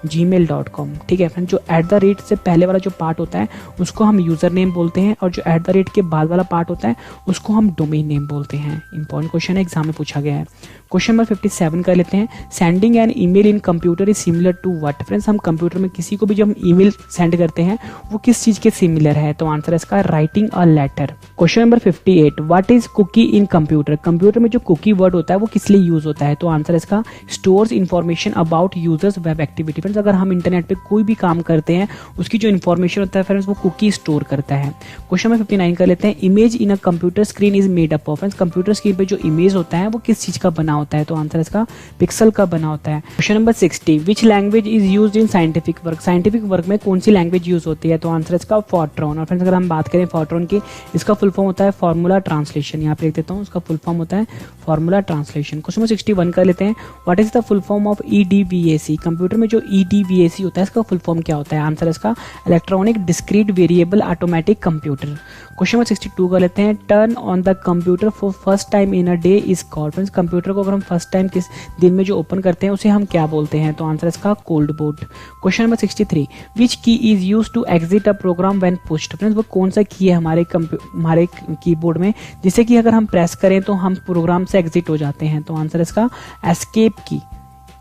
gmail.com। ठीक है फ्रेंड, जो @ से पहले वाला जो पार्ट होता है उसको हम यूज़र नेम बोलते हैं और जो @ के बाद वाला पार्ट होता है उसको हम डोमेन नेम बोलते हैं। इंपॉर्टेंट क्वेश्चन है, एग्जाम में पूछा गया है। क्वेश्चन नंबर 57 कर लेते हैं। Sending an email in computer is similar to what. Friends, हम कंप्यूटर में किसी को भी जब हम ईमेल सेंड करते हैं वो किस चीज़ के सिमिलर है? तो आंसर है इसका writing a letter. Question number 58, what is cookie in computer. Computer में जो कुकी वर्ड होता है वो किस लिए यूज होता है? तो आंसर है इसका stores information about users web activity. Friends, अगर हम इंटरनेट पे कोई भी काम करते हैं उसकी जो इन्फॉर्मेशन होता है फ्रेंड्स वो कुकी स्टोर करता है। क्वेश्चन नंबर 59 कर लेते हैं। Image in a computer screen is made up of. Friends, computer screen पे जो इमेज होता है वो किस चीज का बना होता है? तो आंसर इसका पिक्सल का बना होता है। Question number 60, which language is used in scientific work. Scientific work में कौन सी लैंग्वेज यूज होती है? तो आंसर इसका फॉर्ट्रॉन। और फ्रेंड्स, अगर हम बात करें फॉर्ट्रॉन की, इसका फुल फॉर्म होता है फॉर्मूला ट्रांसलेशन। यहाँ पे लिख देता हूँ, उसका फुल फॉर्म होता है फॉर्मूला ट्रांसलेशन। क्वेश्चन नंबर 61 कर लेते हैं। What is the full form of EDVAC। Computer में जो EDVAC होता है इसका फुल फॉर्म क्या होता है? आंसर इसका electronic discrete variable automatic computer. Question number 62 कर लेते हैं। Turn on the computer for first time in a day is called. Friends, computer को अगर हम फर्स्ट टाइम किस दिन में जो ओपन करते हैं उसे हम क्या बोलते हैं? तो आंसर इसका cold boot. Question number 63, which key is use to exit a program when pushed. Friends, वो कौन सा की है हमारे कीबोर्ड में जिसे कि अगर हम प्रेस करें तो हम प्रोग्राम से एग्जिट हो जाते हैं? तो आंसर इसका एस्केप की।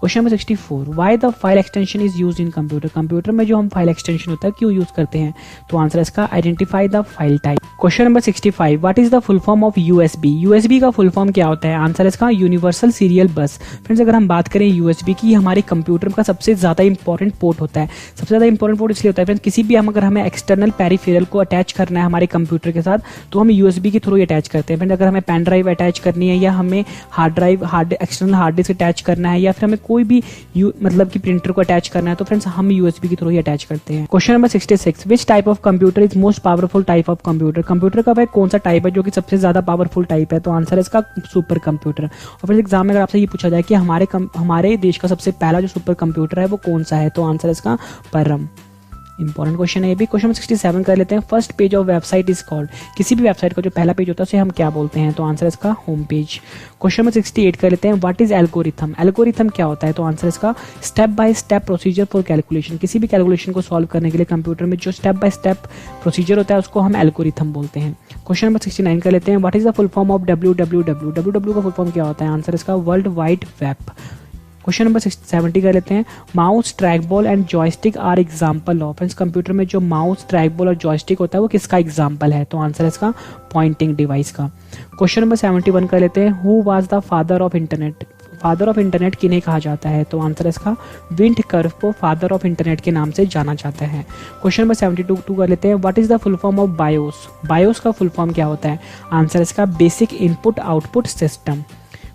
Question number 64, why the file extension is use in computer. Computer में जो हम फाइल एक्सटेंशन होता है क्यों यूज करते हैं? तो आंसर इसका identify the file type. Question number 65, what is the full form of USB। USB का फुल फॉर्म क्या होता है? आंसर इसका यूनिवर्सल सीरियल बस। फ्रेंड्स, अगर हम बात करें USB की, हमारे कंप्यूटर का सबसे ज्यादा इंपॉर्टेंट पोर्ट होता है। सबसे ज्यादा इंपॉर्टेंट पोर्ट इसलिए होता है फ्रेंड्स, किसी भी अगर हमें एक्सटर्नल पेरिफेरल को अटैच करना है हमारे कंप्यूटर के साथ तो हम USB के थ्रू ही अटैच करते हैं। फ्रेंड्स, अगर हमें पेन ड्राइव अटैच करनी है या हमें एक्सटर्नल हार्ड डिस्क अटैच करना है या फिर हमें कोई भी मतलब कि प्रिंटर को अटैच करना है तो फ्रेंड्स हम USB के थ्रू ही अटैच करते हैं। Question number 66, which type of computer is most powerful type of computer. Computer का वह कौन सा टाइप है जो कि सबसे ज्यादा पावरफुल टाइप है? तो आंसर है इसका सुपर कंप्यूटर। और फिर एग्जाम में अगर आपसे ये पूछा जाए कि हमारे देश का सबसे पहला जो सुपर कंप्यूटर है वो कौन सा है? तो आंसर इसका परम। इंपॉर्टेंट क्वेश्चन है ये भी। क्वेश्चन नंबर 67 कर लेते हैं। First page of website is called. किसी भी वेबसाइट का जो पहला पेज होता है उसे हम क्या बोलते हैं? तो आंसर इसका होम पेज। क्वेश्चन नंबर 68 कर लेते हैं। What is algorithm. एल्गोरिथम क्या होता है? तो आंसर इसका step by step procedure for calculation. किसी भी कैलकुलेशन को सॉल्व करने के लिए कंप्यूटर में जो स्टेप बाय स्टेप प्रोसीजर होता है उसको हम एल्गोरिथम बोलते हैं। क्वेश्चन नंबर 69 कर लेते हैं। What is the full form of WWW। WWW का फुल फॉर्म क्या होता है? आंसर इसका world wide web. Question number 70 कर लेते हैं। Mouse, track ball and joystick are example of. Friends, computer में जो माउस, ट्रैक बॉल और जॉयस्टिक होता है वो किसका एग्जाम्पल है? तो आंसर है इसका पॉइंटिंग डिवाइस का। क्वेश्चन नंबर 71 कर लेते हैं। Who was the father of internet. Father of internet किन्हें कहा जाता है? तो आंसर इसका विंड कर्व को फादर ऑफ इंटरनेट के नाम से जाना जाता है। क्वेश्चन नंबर 72 कर लेते हैं। What is the full form of BIOS. BIOS का फुल फॉर्म क्या होता है? आंसर इसका basic input output system.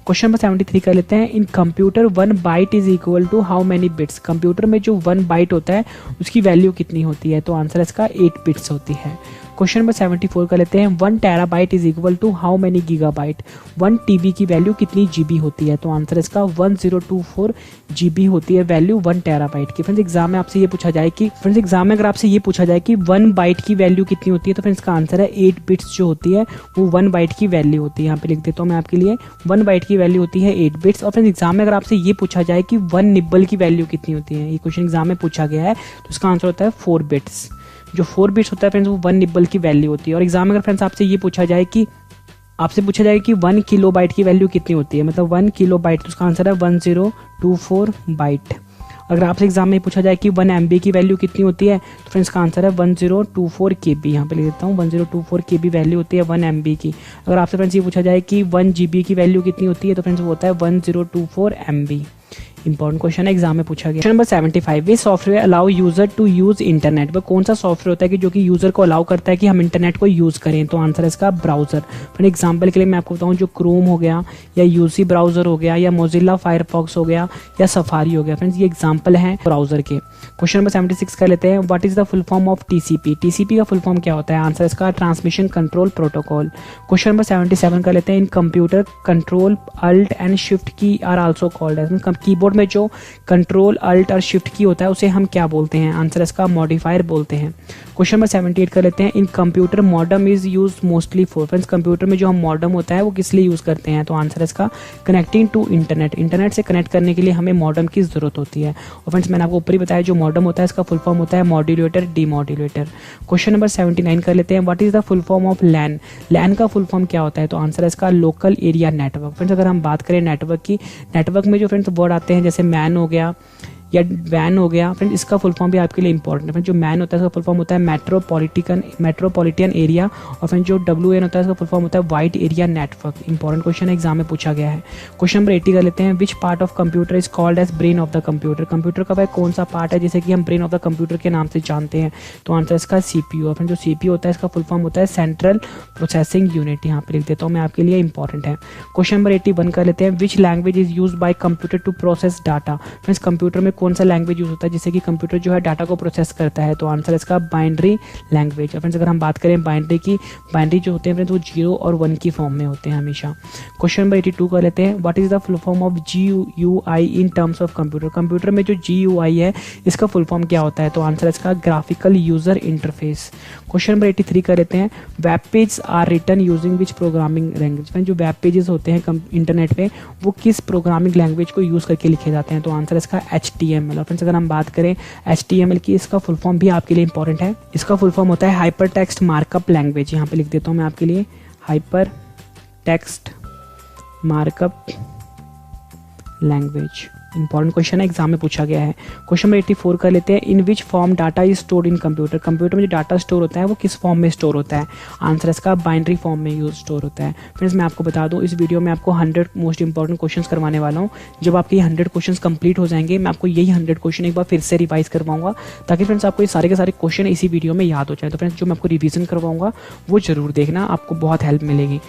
Question number 73 कर लेते हैं। In computer 1 byte is equal to how many bits. Computer में जो 1 बाइट होता है उसकी वैल्यू कितनी होती है? तो आंसर इसका 8 बिट्स होती है। क्वेश्चन नंबर 74 कर लेते हैं। 1 terabyte is equal to how many gigabyte. 1 TB की वैल्यू कितनी GB होती है? तो आंसर इसका 1024 GB होती है वैल्यू 1 टेराबाइट की। फ्रेंड्स, एग्जाम में आपसे ये पूछा जाए कि अगर आपसे ये पूछा जाए कि 1 बाइट की वैल्यू कितनी होती है तो फ्रेंड्स का आंसर है 8 बिट्स जो होती है वो 1 बाइट की वैल्यू होती है। यहाँ पे लिख देता हूँ मैं आपके लिए। 1 बाइट की वैल्यू होती है 8 बिट्स। और फ्रेंड्स, एग्जाम में अगर आपसे ये पूछा जाए कि 1 निब्बल की वैल्यू कितनी होती है, ये क्वेश्चन एग्जाम में पूछा गया है तो इसका आंसर होता है 4 बिट्स। जो 4 बिट्स होता है फ्रेंड्स वो 1 निब्बल की वैल्यू होती है। और एग्जाम में अगर फ्रेंड्स आपसे ये पूछा जाए कि 1 किलोबाइट की वैल्यू कितनी होती है, मतलब 1 किलोबाइट, तो उसका आंसर है 1024 बाइट। अगर आपसे एग्जाम में पूछा जाए कि 1 MB की वैल्यू कितनी होती है तो फ्रेंड्स का आंसर है 1024 KB। यहाँ पे लिख देता हूँ 1024 KB वैल्यू होती है 1 MB की। अगर आपसे फ्रेंड्स ये पूछा जाए कि 1 GB की वैल्यू कितनी होती है तो फ्रेंड्स वो होता है 1024 MB। इंपॉर्टेंट क्वेश्चन है, एग्जाम में पूछा गया। Question number 75, way software allow user to use internet. वह कौन सा सॉफ्टवेयर होता है कि जो कि यूजर को अलाउ करता है कि हम इंटरनेट को यूज करें? तो आंसर है इसका ब्राउजर। फॉर एग्जाम्पल के लिए मैं आपको बताऊं, जो क्रोम हो गया या यूसी ब्राउजर हो गया या मोजिल्ला फायरफॉक्स हो गया या सफारी हो गया, फ्रेंड्स ये एग्जाम्पल हैं ब्राउजर के। क्वेश्चन नंबर 76 कर लेते हैं। What is the full form of TCP? TCP का फुल फॉर्म क्या होता है? आंसर इसका transmission control protocol. Question number 77 कर लेते हैं। In computer control alt and shift key are also called as. Keyboard keyboard में जो कंट्रोल अल्ट और शिफ्ट की होता है उसे हम क्या बोलते हैं? आंसर इसका मॉडिफायर बोलते हैं। क्वेश्चन नंबर 78 कर लेते हैं। In computer modem is use mostly for, friends computer में जो हम मॉडम होता है वो किस लिए यूज करते हैं? तो आंसर इसका कनेक्टिंग टू इंटरनेट, इंटरनेट से कनेक्ट करने के लिए हमें मॉडम की जरूरत होती है। और फ्रेंड्स मैंने आपको ऊपर ही बताया जो मॉडम होता है इसका फुल फॉर्म होता है मॉड्यूलेटर डीमॉड्यूलेटर। क्वेश्चन नंबर 79 कर लेते हैं। What is the full form of LAN? LAN का फुल फॉर्म क्या होता है? तो आंसर इसका लोकल एरिया नेटवर्क। फ्रेंड्स अगर हम बात करें नेटवर्क की, नेटवर्क में जो फ्रेंड्स वर्ड आते हैं जैसे मैन हो गया या वैन हो गया, फ्रेंड इसका फुल फॉर्म भी आपके लिए इंपॉर्टेंट है। फ्रेंड जो मैन होता है इसका फुल फॉर्म होता है मेट्रोपॉलिटन एरिया, और फ्रेंड जो WAN होता है इसका फुल फॉर्म होता है wide area network. Important question है, एग्जाम में पूछा गया है। क्वेश्चन नंबर 80 कर लेते हैं। Which part of computer is called as brain of the computer? Computer का वह कौन सा पार्ट है जिसे कि हम ब्रेन ऑफ द कंप्यूटर के नाम से जानते हैं? तो आंसर इसका CPU। और फ्रेंड जो CPU होता है इसका फुल फॉर्म होता है सेंट्रल प्रोसेसिंग यूनिट। यहाँ पे लिख देता हूँ मैं आपके लिए, इंपॉर्टेंट है। क्वेश्चन नंबर 81 कर लेते हैं। Which language is use by computer to process data? Friends computer में कौन सा लैंग्वेज यूज होता है जिससे कि कंप्यूटर जो है डाटा को प्रोसेस करता है? तो आंसर इसका बाइनरी लैंग्वेज। फ्रेंड्स अगर हम बात करें बाइनरी की, बाइनरी जो होते हैं फ्रेंड्स वो 0 और 1 की फॉर्म में होते हैं हमेशा। क्वेश्चन नंबर 82 कर लेते हैं। What is the full form of GUI in terms of computer? Computer में जो GUI है इसका फुल फॉर्म क्या होता है? तो आंसर इसका graphical user interface. Question number 83 कर लेते हैं। Web page are written using which programming language? जो वेब पेजेस होते हैं इंटरनेट पे वो किस प्रोग्रामिंग लैंग्वेज को यूज करके लिखे जाते हैं? तो आंसर इसका HTML। और फ्रेंड्स अगर हम बात करें HTML की, इसका फुल फॉर्म भी आपके लिए इंपॉर्टेंट है। इसका फुल फॉर्म होता है हाइपर टेक्स्ट मार्कअप लैंग्वेज। यहाँ पे लिख देता हूँ मैं आपके लिए, hyper text markup language. Important question है, एग्जाम में पूछा गया है। क्वेश्चन नंबर 84 कर लेते हैं। In which form data is stored in computer? Computer में जो डाटा स्टोर होता है वो किस फॉर्म में स्टोर होता है? आंसर इसका बाइनरी फॉर्म में यूज स्टोर होता है। फ्रेंड्स मैं आपको बता दूं, इस वीडियो में आपको 100 मोस्ट इंपॉर्टेंट क्वेश्चंस करवाने वाला हूं। जब आपके 100 क्वेश्चंस कंप्लीट हो जाएंगे मैं आपको यही 100 क्वेश्चन एक बार फिर से रिवाइज करवाऊंगा, ताकि फ्रेंड्स आपको ये सारे के सारे क्वेश्चन इसी वीडियो में याद हो जाए। तो फ्रेंड्स जो मैं आपको रिवीजन करवाऊंगा वो जरूर देखना, आपको बहुत हेल्प मिलेगी।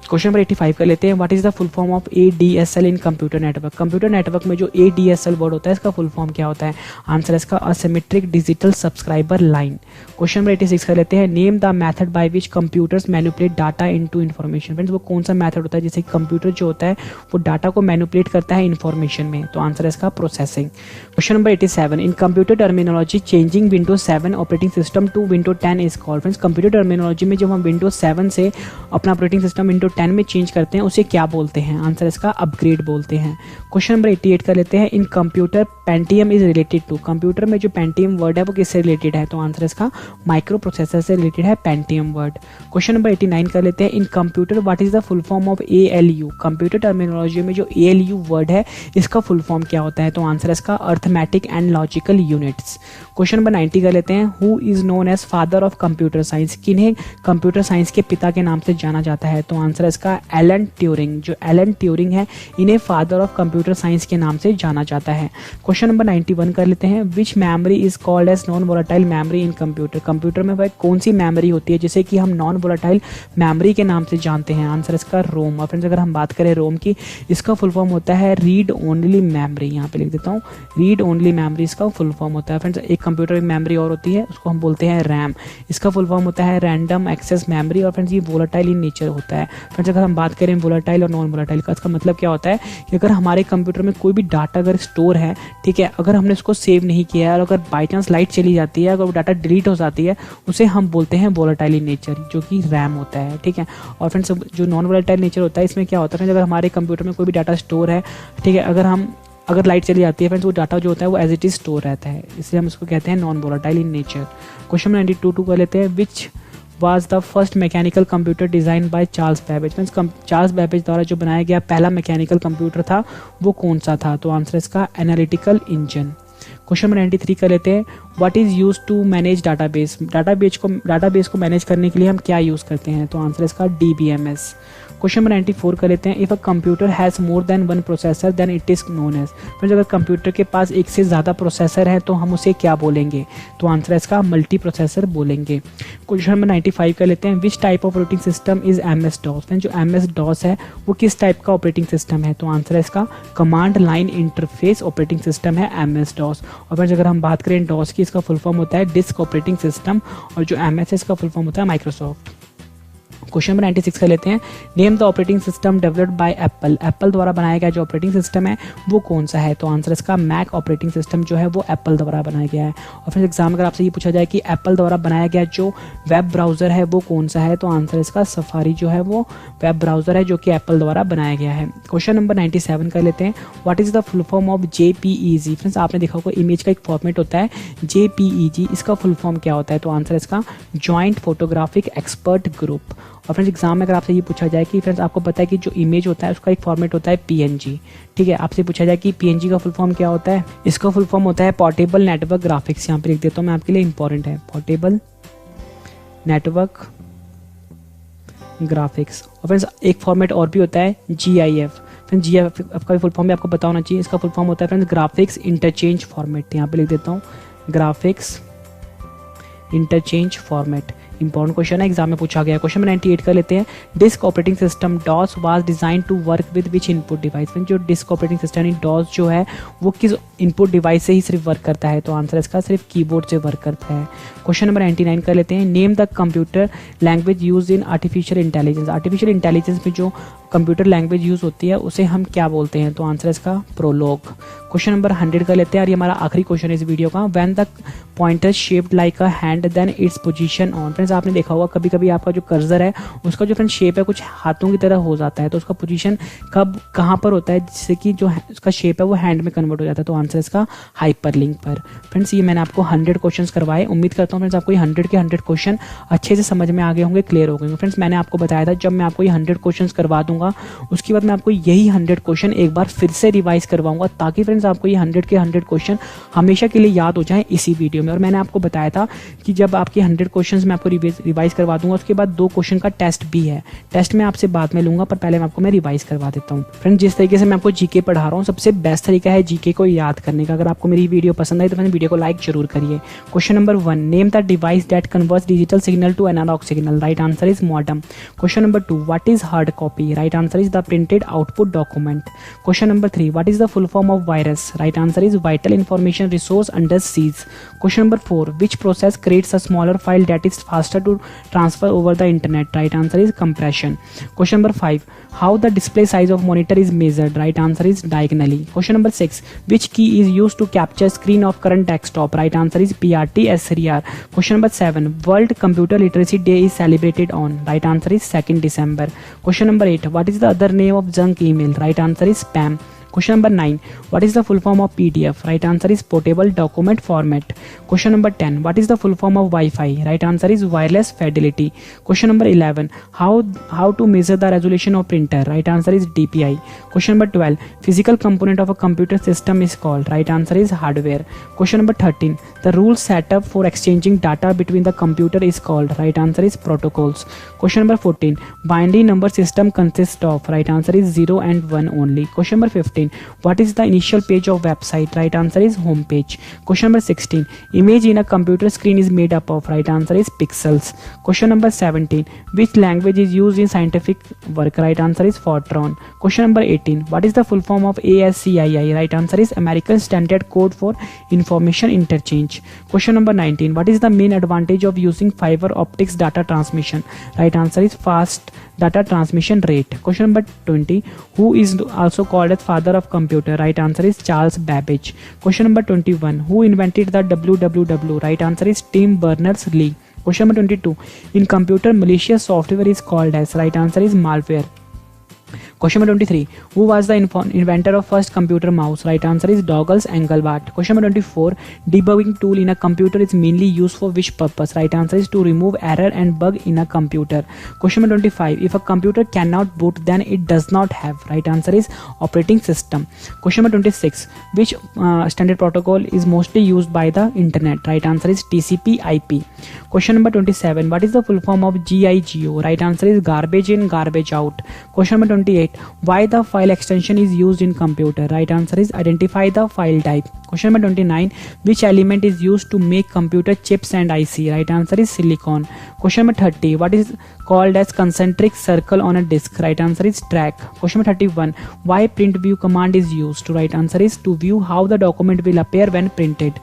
क्वेश्चन नंबर 85 कर लेते हैं। What is the full form of ADSL in computer network? Computer network में जो ADSL वर्ड होता है इसका फुल फॉर्म क्या होता है? आंसर इसका asymmetric digital subscriber line. Question number 86 कर लेते हैं। Name the method by which computers manipulate data into information? Friends वो कौन सा मेथड होता है जिससे कंप्यूटर जो होता है वो डाटा को मैनिपुलेट करता है इन्फॉर्मेशन में? तो आंसर इसका processing. Question number 87। In computer terminology changing Windows 7 operating system to Windows 10 is called? Friends computer terminology में जब हम Windows 7 से अपना ऑपरेटिंग सिस्टम Windows 10 में चेंज करते हैं उसे क्या बोलते हैं? आंसर इसका अपग्रेड बोलते हैं। क्वेश्चन नंबर 88 कर लेते हैं। In computer Pentium is related to? Computer में जो पेंटियम वर्ड है वो किससे रिलेटेड है? तो आंसर इसका माइक्रो प्रोसेसर से रिलेटेड है पेंटियम वर्ड। क्वेश्चन नंबर 89 कर लेते हैं। In computer what is the full form of ALU? Computer terminology में जो ALU वर्ड है इसका फुल फॉर्म क्या होता है? तो आंसर इसका arithmetic and logical units. Question number 90 कर लेते हैं। Who is known as father of computer science? किन्हें कंप्यूटर साइंस के पिता के नाम से जाना जाता है? तो आंसर इसका एलन ट्यूरिंग। जो एलन ट्यूरिंग है इन्हें फादर ऑफ कंप्यूटर साइंस के नाम से जाना जाता है। क्वेश्चन नंबर 91 कर लेते हैं। Which memory is called as non volatile memory in computer? Computer में वह कौन सी मेमोरी होती है जिसे कि हम नॉन वोलेटाइल मेमोरी के नाम से जानते हैं? आंसर इसका रोम। और फ्रेंड्स अगर हम बात करें रोम की, इसका फुल फॉर्म होता है रीड ओनली मेमोरी। यहाँ पे लिख देता हूँ, रीड ओनली मेमोरी इसका फुल फॉर्म होता है। फ्रेंड्स एक कंप्यूटर में मेमोरी और होती है उसको हम बोलते हैं रैम। इसका फुल फॉर्म होता है रैंडम एक्सेस मेमोरी। और फ्रेंड्स ये वोलेटाइल इन नेचर होता है। फ्रेंड्स अगर हम बात करें वोलेटाइल और नॉन वोलेटाइल का, इसका मतलब क्या होता है कि अगर हमारे कंप्यूटर में कोई भी डाटा अगर स्टोर है, ठीक है, अगर हमने उसको सेव नहीं किया है और अगर बाई चांस लाइट चली जाती है, अगर वो डाटा डिलीट हो जाती है, उसे हम बोलते हैं वोलेटाइल इन नेचर, जो कि रैम होता है। ठीक है। और फ्रेंड्स जो नॉन वोलेटाइल नेचर होता है इसमें क्या होता है, अगर हमारे कंप्यूटर में कोई भी डाटा स्टोर है, ठीक है, अगर लाइट चली जाती है फ्रेंड्स वो डाटा जो होता है वो एज इट इज स्टोर रहता है, इसलिए हम उसको कहते हैं non volatile in nature. Question 92 कर लेते हैं। Which was the first mechanical computer design by Charles Babbage? Means Charles Babbage द्वारा जो बनाया गया पहला मैकेनिकल कंप्यूटर था वो कौन सा था? तो आंसर इसका एनालिटिकल इंजन। क्वेश्चन नंबर 93 कर लेते हैं। What is use to manage database? Database को मैनेज करने के लिए हम क्या यूज करते हैं? तो आंसर इसका DBMS। क्वेश्चन नंबर 94 कर लेते हैं। If a computer has more than one processor then it is known as? फिर अगर कंप्यूटर के पास एक से ज़्यादा प्रोसेसर है तो हम उसे क्या बोलेंगे? तो आंसर इसका मल्टी प्रोसेसर बोलेंगे। क्वेश्चन नंबर 95 कर लेते हैं। विच type of operating system is MS-DOS? जो MS-DOS है वो किस टाइप का ऑपरेटिंग सिस्टम है? तो आंसर है इसका command line interface operating system है MS-DOS। और फिर अगर हम बात करें DOS की, इसका फुल फॉर्म होता है डिस्क ऑपरेटिंग सिस्टम, और जो MS है इसका फुल फॉर्म होता है माइक्रोसॉफ्ट। क्वेश्चन नंबर 96 कर लेते हैं। Name the operating system developed by Apple. Apple द्वारा बनाया गया जो ऑपरेटिंग सिस्टम है वो कौन सा है? तो आंसर इसका मैक ऑपरेटिंग सिस्टम जो है वो एप्पल द्वारा बनाया गया है। और फिर एग्जाम अगर आपसे ये पूछा जाए कि एप्पल द्वारा बनाया गया जो वेब ब्राउजर है वो कौन सा है? तो आंसर इसका सफारी जो है वो वेब ब्राउजर है जो कि एप्पल द्वारा बनाया गया है। क्वेश्चन नंबर 97 कर लेते हैं। What is the full form of JPEG? Friends आपने देखा होगा इमेज का एक फॉर्मेट होता है JPEG, इसका फुल फॉर्म क्या होता है? तो आंसर इसका जॉइंट फोटोग्राफिक एक्सपर्ट ग्रुप। और फ्रेंड्स एग्जाम में अगर आपसे ये पूछा जाए कि फ्रेंड्स आपको पता है कि जो इमेज होता है उसका एक फॉर्मेट होता है PNG, ठीक है, आपसे पूछा जाए कि PNG का फुल फॉर्म क्या होता है? इसका फुल फॉर्म होता है पोर्टेबल नेटवर्क ग्राफिक्स। यहाँ पे लिख देता हूँ मैं आपके लिए, इंपॉर्टेंट है, पोर्टेबल नेटवर्क ग्राफिक्स। और फ्रेंड्स एक फॉर्मेट और भी होता है GIF। फ्रेंड्स GIF का फुल फॉर्म भी आपको पता होना चाहिए। इसका फुल फॉर्म होता है फ्रेंड्स ग्राफिक्स इंटरचेंज फॉर्मेट। यहाँ पे लिख देता हूँ graphics interchange format. Important question है, एग्जाम में पूछा गया। क्वेश्चन नंबर 98 कर लेते हैं। Disk operating system DOS was design to work with which input device? जो डिस्क ऑपरेटिंग सिस्टम DOS जो है वो किस इनपुट डिवाइस से ही सिर्फ वर्क करता है? तो आंसर इसका सिर्फ कीबोर्ड से वर्क करता है। क्वेश्चन नंबर 99 कर लेते हैं। Name the computer language use in artificial intelligence. Artificial intelligence में जो कंप्यूटर लैंग्वेज यूज होती है उसे हम क्या बोलते हैं? तो आंसर इसका प्रोलॉग। क्वेश्चन नंबर 100 कर लेते हैं और ये हमारा आखिरी क्वेश्चन है इस वीडियो का। When the pointer shaped like a hand then its position on. Friends आपने देखा होगा कभी कभी आपका जो कर्सर है उसका जो फ्रेंड्स शेप है कुछ हाथों की तरह हो जाता है, तो उसका पोजीशन कब कहाँ पर होता है जिससे कि जो उसका शेप है वो हैंड में कन्वर्ट हो जाता है? तो आंसर इसका हाइपरलिंक पर। फ्रेंड्स ये मैंने आपको 100 क्वेश्चन करवाए। उम्मीद करता हूँ फ्रेंड्स आपको ये 100 के 100 क्वेश्चन अच्छे से समझ में आ गए होंगे, क्लियर हो गए होंगे। फ्रेंड्स मैंने आपको बताया था जब मैं आपको ये 100 क्वेश्चन करवा दूंगा उसके बाद मैं आपको यही 100 क्वेश्चन एक बार फिर से रिवाइज करवाऊंगा ताकि फ्रेंड्स आपको ये 100 के 100 क्वेश्चन हमेशा के लिए याद हो जाए इसी वीडियो में। और मैंने आपको बताया था कि जब आपके 100 क्वेश्चन मैं आपको रिवाइज करवा दूंगा उसके बाद 2 क्वेश्चन का टेस्ट भी है। टेस्ट मैं आपसे बाद में लूंगा पर पहले मैं आपको रिवाइज करवा देता हूँ। फ्रेंड्स जिस तरीके से मैं आपको जीके पढ़ा रहा हूँ सबसे बेस्ट तरीका है जीके को याद करने का। अगर आपको मेरी वीडियो पसंद आई तो वीडियो को लाइक जरूर करिए। Question number 1, name the device that converts digital signal to analog signal. Right answer is modem. Question number 2, what is hard copy? Right answer is the printed output document. Question number 3, what is the full form of virus? Right answer is vital information resource under seize. Question number 4, which process creates a smaller file that is faster to transfer over the internet? Right answer is compression. Question number 5, how the display size of monitor is measured? Right answer is diagonally. Question number 6, which key is used to capture screen of current desktop? Right answer is PRT S3R. Question number 7, World Computer Literacy Day is celebrated on? Right answer is 2nd December. Question number 8, what is the other name of junk email? Right answer is spam. Question number 9, what is the full form of PDF? Right answer is portable document format. Question number 10, what is the full form of Wi-Fi? Right answer is wireless fidelity. Question number 11, how to measure the resolution of printer? Right answer is DPI. Question number 12, physical component of a computer system is called? Right answer is hardware. Question number 13, the rule set up for exchanging data between the computer is called? Right answer is protocols. Question number 14, binary number system consists of? Right answer is 0 and 1 only. Question number 15, what is the initial page of website? Right answer is home page. Question number 16, image in a computer screen is made up of? Right answer is pixels. Question number 17, which language is used in scientific work? Right answer is Fortran. Question number 18, what is the full form of ASCII? Right answer is American Standard Code for Information Interchange. Question number 19, what is the main advantage of using fiber optics data transmission? Right answer is fast data transmission rate. Question number 20, who is also called as father of computer? Right answer is Charles Babbage. Question number 21, who invented the www? Right answer is Tim Berners-Lee. Question number 22, in computer malicious software is called as? Right answer is malware. Question number 23, who was the inventor of first computer mouse? Right answer is Douglas Engelbart. Question number 24, debugging tool in a computer is mainly used for which purpose? Right answer is to remove error and bug in a computer. Question number 25, if a computer cannot boot then it does not have? Right answer is operating system. Question number 26, which standard protocol is mostly used by the internet? Right answer is TCP IP. Question number 27, what is the full form of GIGO? Right answer is garbage in, garbage out. Question number 28, why the file extension is used in computer? Right answer is identify the file type. Question number 29, which element is used to make computer chips and IC? Right answer is silicon. Question number 30, what is called as concentric circle on a disk? Right answer is track. Question number 31, why print view command is used? Right answer is to view how the document will appear when printed.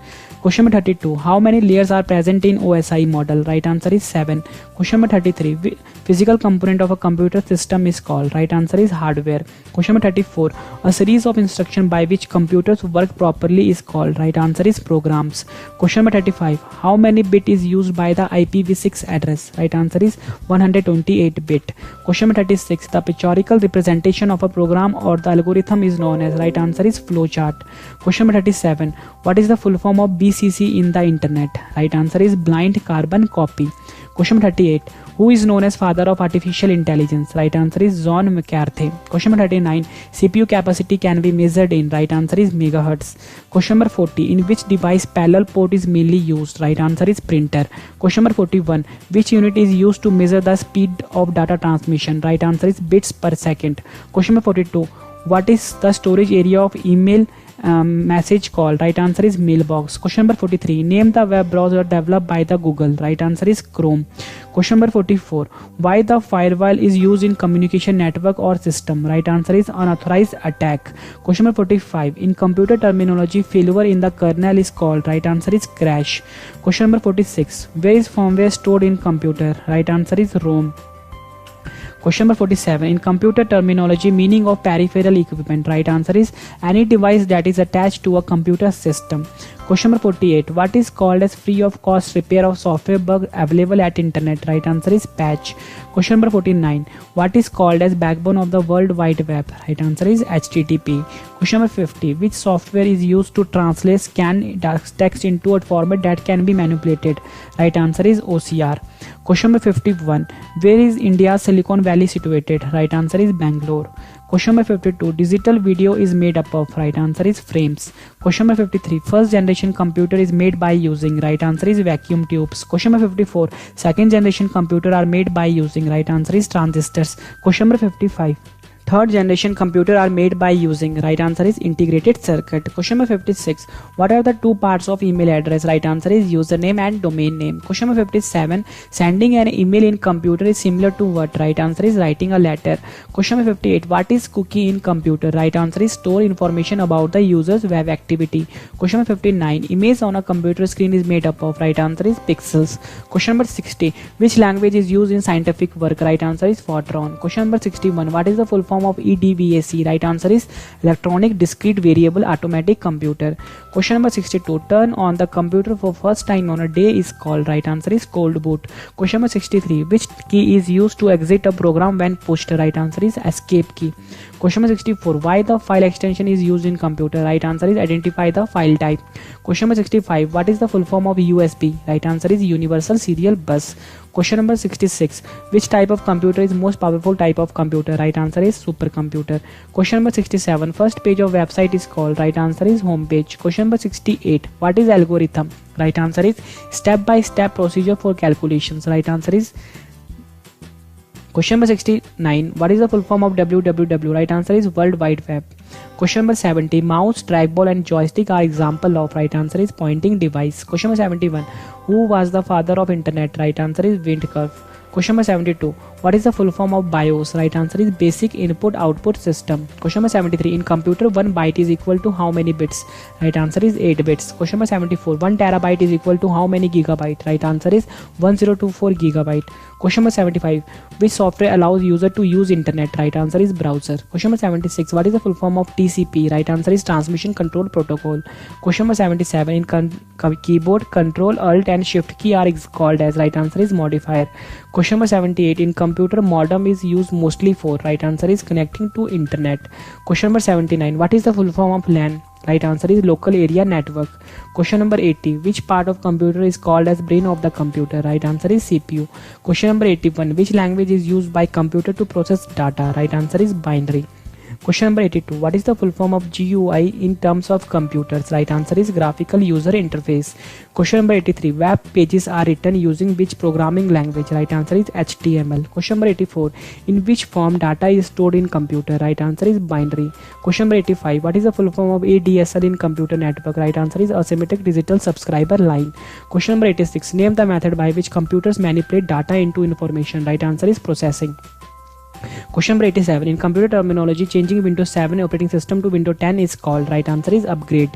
Question number 32. How many layers are present in OSI model? Right answer is 7. Question number 33. Physical component of a computer system is called. Right answer is hardware. Question number 34. A series of instructions by which computers work properly is called. Right answer is programs. Question number 35. How many bit is used by the IPv6 address? Right answer is 128 bit. Question number 36. The pictorial representation of a program or the algorithm is known as. Right answer is flowchart. Question number 37. What is the full form of BCC in the internet? Right answer is blind carbon copy. Question number 38. Who is known as father of artificial intelligence? Right answer is John McCarthy. Question number 39. CPU capacity can be measured in. Right answer is megahertz. Question number 40. In which device parallel port is mainly used? Right answer is printer. Question number 41. Which unit is used to measure the speed of data transmission? Right answer is bits per second. Question number 42. What is the storage area of email message called? Right answer is mailbox. Question number 43. Name the web browser developed by the Google. Right answer is Chrome. Question number 44. Why the firewall is used in communication network or system? Right answer is unauthorized attack. Question number 45. In computer terminology, failure in the kernel is called. Right answer is crash. Question number 46. Where is firmware stored in computer? Right answer is ROM. Question number 47. In computer terminology, meaning of peripheral equipment. Right answer is any device that is attached to a computer system. Question number 48. What is called as free of cost repair of software bug available at internet? Right answer is patch. Question number 49. What is called as backbone of the World Wide Web? Right answer is HTTP. Question number 50. Which software is used to translate scan text into a format that can be manipulated? Right answer is OCR. Question number 51. Where is India's Silicon Valley situated? Right answer is Bangalore. Question number 52. Digital video is made up of. Right answer is frames. Question number 53. First generation computer is made by using. Right answer is vacuum tubes. Question number 54. Second generation computer are made by using. Right answer is transistors. Question number 55. Third generation computer are made by using. Right answer is integrated circuit. Question number 56. What are the two parts of email address? Right answer is username and domain name. Question number 57. Sending an email in computer is similar to what? Right answer is writing a letter. Question number 58. What is cookie in computer? Right answer is store information about the user's web activity. Question number 59. Image on a computer screen is made up of. Right answer is pixels. Question number 60. Which language is used in scientific work? Right answer is Fortran. Question number 61. What is the full form of EDVAC? Right answer is electronic discrete variable automatic computer. Question number 62. Turn on the computer for first time on a day is called. Right answer is cold boot. Question number 63. Which key is used to exit a program when pushed? Right answer is escape key. Question number 64. Why the file extension is used in computer? Right answer is identify the file type. Question number 65. What is the full form of USB? Right answer is universal serial bus. Question number 66. Which type of computer is most powerful type of computer? Right answer is supercomputer. Question number 67. First page of website is called. Right answer is home page. Question number 68. What is algorithm? Right answer is step by step procedure for calculations. Right answer is Question number 69. What is the full form of www? Right answer is World Wide Web. Question number 70. Mouse, trackball and joystick are example of. Right answer is pointing device. Question number 71. Who was the father of internet? Right answer is Windkurv. Question number 72. What is the full form of BIOS? Right answer is basic input output system. Question number 73. In computer, 1 byte is equal to how many bits? Right answer is 8 bits. Question number 74. 1 terabyte is equal to how many gigabyte? Right answer is 1024 gigabyte. Question number 75. Which software allows user to use internet? Right answer is browser. Question number 76. What is the full form of TCP? Right answer is transmission control protocol. Question number 77. In keyboard, control, alt and shift key are called as. Right answer is modifier. Question number 78. In computer, modem is used mostly for. Right answer is connecting to internet. Question number 79. What is the full form of LAN? Right answer is local area network. Question number 80. Which part of computer is called as brain of the computer? Right answer is CPU. Question number 81. Which language is used by computer to process data? Right answer is binary. Question number 82. What is the full form of GUI in terms of computers? Right answer is graphical user interface. Question number 83. Web pages are written using which programming language? Right answer is HTML. Question number 84. In which form data is stored in computer? Right answer is binary. Question number 85. What is the full form of ADSL in computer network? Right answer is asymmetric digital subscriber line. Question number 86. Name the method by which computers manipulate data into information. Right answer is processing. Question number 87, in computer terminology changing Windows 7 operating system to Windows 10 is called, right answer is upgrade.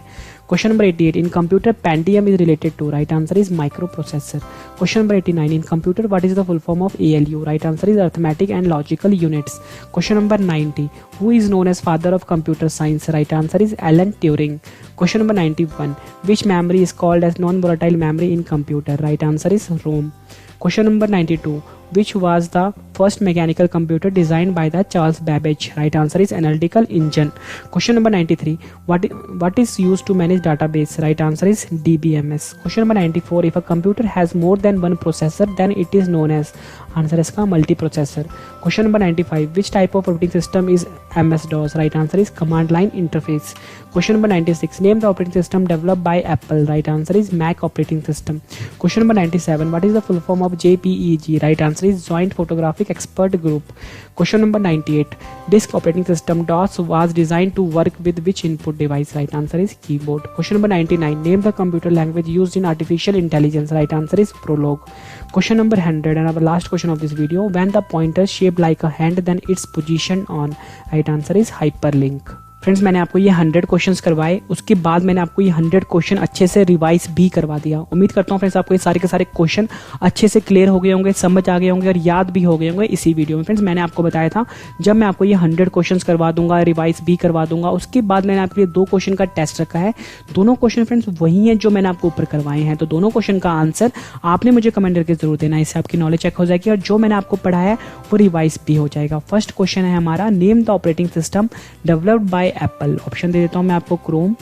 Question number 88, in computer Pentium is related to, right answer is microprocessor। Question number 89, in computer what is the full form of ALU, right answer is arithmetic and logical units। Question number 90, who is known as father of computer science, right answer is Alan Turing। Question number 91, which memory is called as non volatile memory in computer, right answer is ROM। Question number 92, which was the first mechanical computer designed by the Charles Babbage, right answer is analytical engine। Question number 93, what is used to manage database, right answer is DBMS। Question number 94, if a computer has more than one processor then it is known as, answer इसका multiprocessor. Question number 95, which type of operating system is MS-DOS, right answer is command line interface. Question number 96, name the operating system developed by Apple, right answer is Mac operating system. Question number 97, what is the full form of JPEG, right answer is joint photographic expert group. Question number 98, disk operating system DOS was designed to work with which input device, right answer is keyboard. Question number 99, name the computer language used in artificial intelligence, right answer is Prolog. Question number 100 and our last question of this video, when the pointer shaped like a hand then its position on, right answer is hyperlink। Friends मैंने आपको ये 100 क्वेश्चंस करवाए, उसके बाद मैंने आपको ये 100 क्वेश्चन अच्छे से रिवाइज भी करवा दिया। उम्मीद करता हूँ फ्रेंड्स आपको ये सारे के सारे क्वेश्चन अच्छे से क्लियर हो गए होंगे, समझ आ गए होंगे और याद भी हो गए होंगे इसी वीडियो में। फ्रेंड्स मैंने आपको बताया था जब मैं आपको ये 100 क्वेश्चंस करवा दूंगा, रिवाइज भी करवा दूंगा, उसके बाद मैंने आपके लिए 2 क्वेश्चन का टेस्ट रखा है। दोनों क्वेश्चन फ्रेंड्स वही हैं जो मैंने आपको ऊपर करवाए हैं, तो दोनों क्वेश्चन का आंसर आपने मुझे कमेंट करके जरूर देना, इससे आपकी नॉलेज चेक हो जाएगी और जो मैंने आपको पढ़ाया है वो रिवाइज भी हो जाएगा। फर्स्ट क्वेश्चन है हमारा, name the operating system developed by Apple. Option दे देता हूं मैं आपको क्रोम,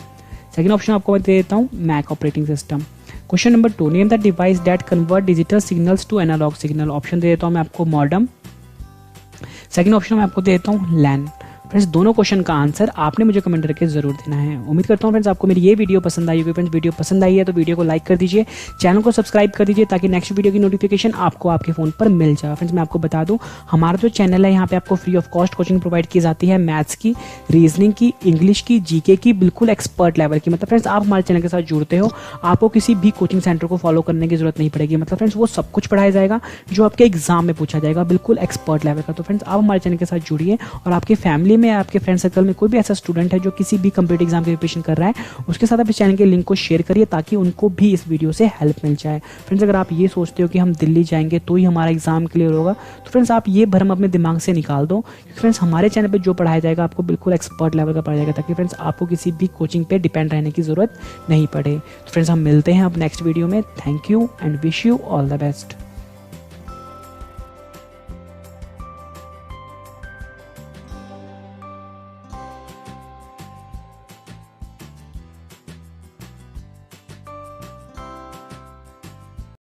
सेकंड ऑप्शन आपको मैं दे देता हूं Mac operating system. Question number 2, name the device that convert digital signals to analog signal. Option दे देता हूं मैं आपको मॉडेम, सेकंड ऑप्शन मैं आपको दे देता हूं लैन। फ्रेंड्स दोनों क्वेश्चन का आंसर आपने मुझे कमेंट करके जरूर देना है। उम्मीद करता हूँ फ्रेंड्स आपको मेरी ये वीडियो पसंद आई होगी। फ्रेंड्स वीडियो पसंद आई है तो वीडियो को लाइक कर दीजिए, चैनल को सब्सक्राइब कर दीजिए ताकि नेक्स्ट वीडियो की नोटिफिकेशन आपको आपके फोन पर मिल जाए। फ्रेंड्स मैं आपको बता दूं हमारा जो चैनल है यहाँ पे आपको free of cost coaching provide की जाती है, मैथ्स की, रीजनिंग की, इंग्लिश की, जीके की, बिल्कुल एक्सपर्ट लेवल की। मतलब फ्रेंड्स आप हमारे चैनल के साथ जुड़ते हो, आपको किसी भी कोचिंग सेंटर को फॉलो करने की जरूरत नहीं पड़ेगी। मतलब फ्रेंड्स वो सब कुछ पढ़ाया जाएगा जो आपके एग्जाम में पूछा जाएगा, बिल्कुल एक्सपर्ट लेवल का। तो फ्रेंड्स आप हमारे चैनल के साथ जुड़िए और आपके फैमिली में, आपके फ्रेंड सर्कल में कोई भी ऐसा स्टूडेंट है जो किसी भी कम्पिटिटिव एग्जाम की प्रिपरेशन कर रहा है, उसके साथ आप इस चैनल के लिंक को शेयर करिए ताकि उनको भी इस वीडियो से हेल्प मिल जाए। फ्रेंड्स अगर आप ये सोचते हो कि हम दिल्ली जाएंगे तो ही हमारा एग्जाम क्लियर होगा, तो फ्रेंड्स आप ये भ्रम अपने दिमाग से निकाल दो, क्योंकि फ्रेंड्स हमारे चैनल पर जो पढ़ाया जाएगा आपको बिल्कुल एक्सपर्ट लेवल का पढ़ाया जाएगा, ताकि फ्रेंड्स आपको किसी भी कोचिंग पे डिपेंड रहने की जरूरत नहीं पड़े। तो फ्रेंड्स हम मिलते हैं अब नेक्स्ट वीडियो में। Thank you and wish you all the best.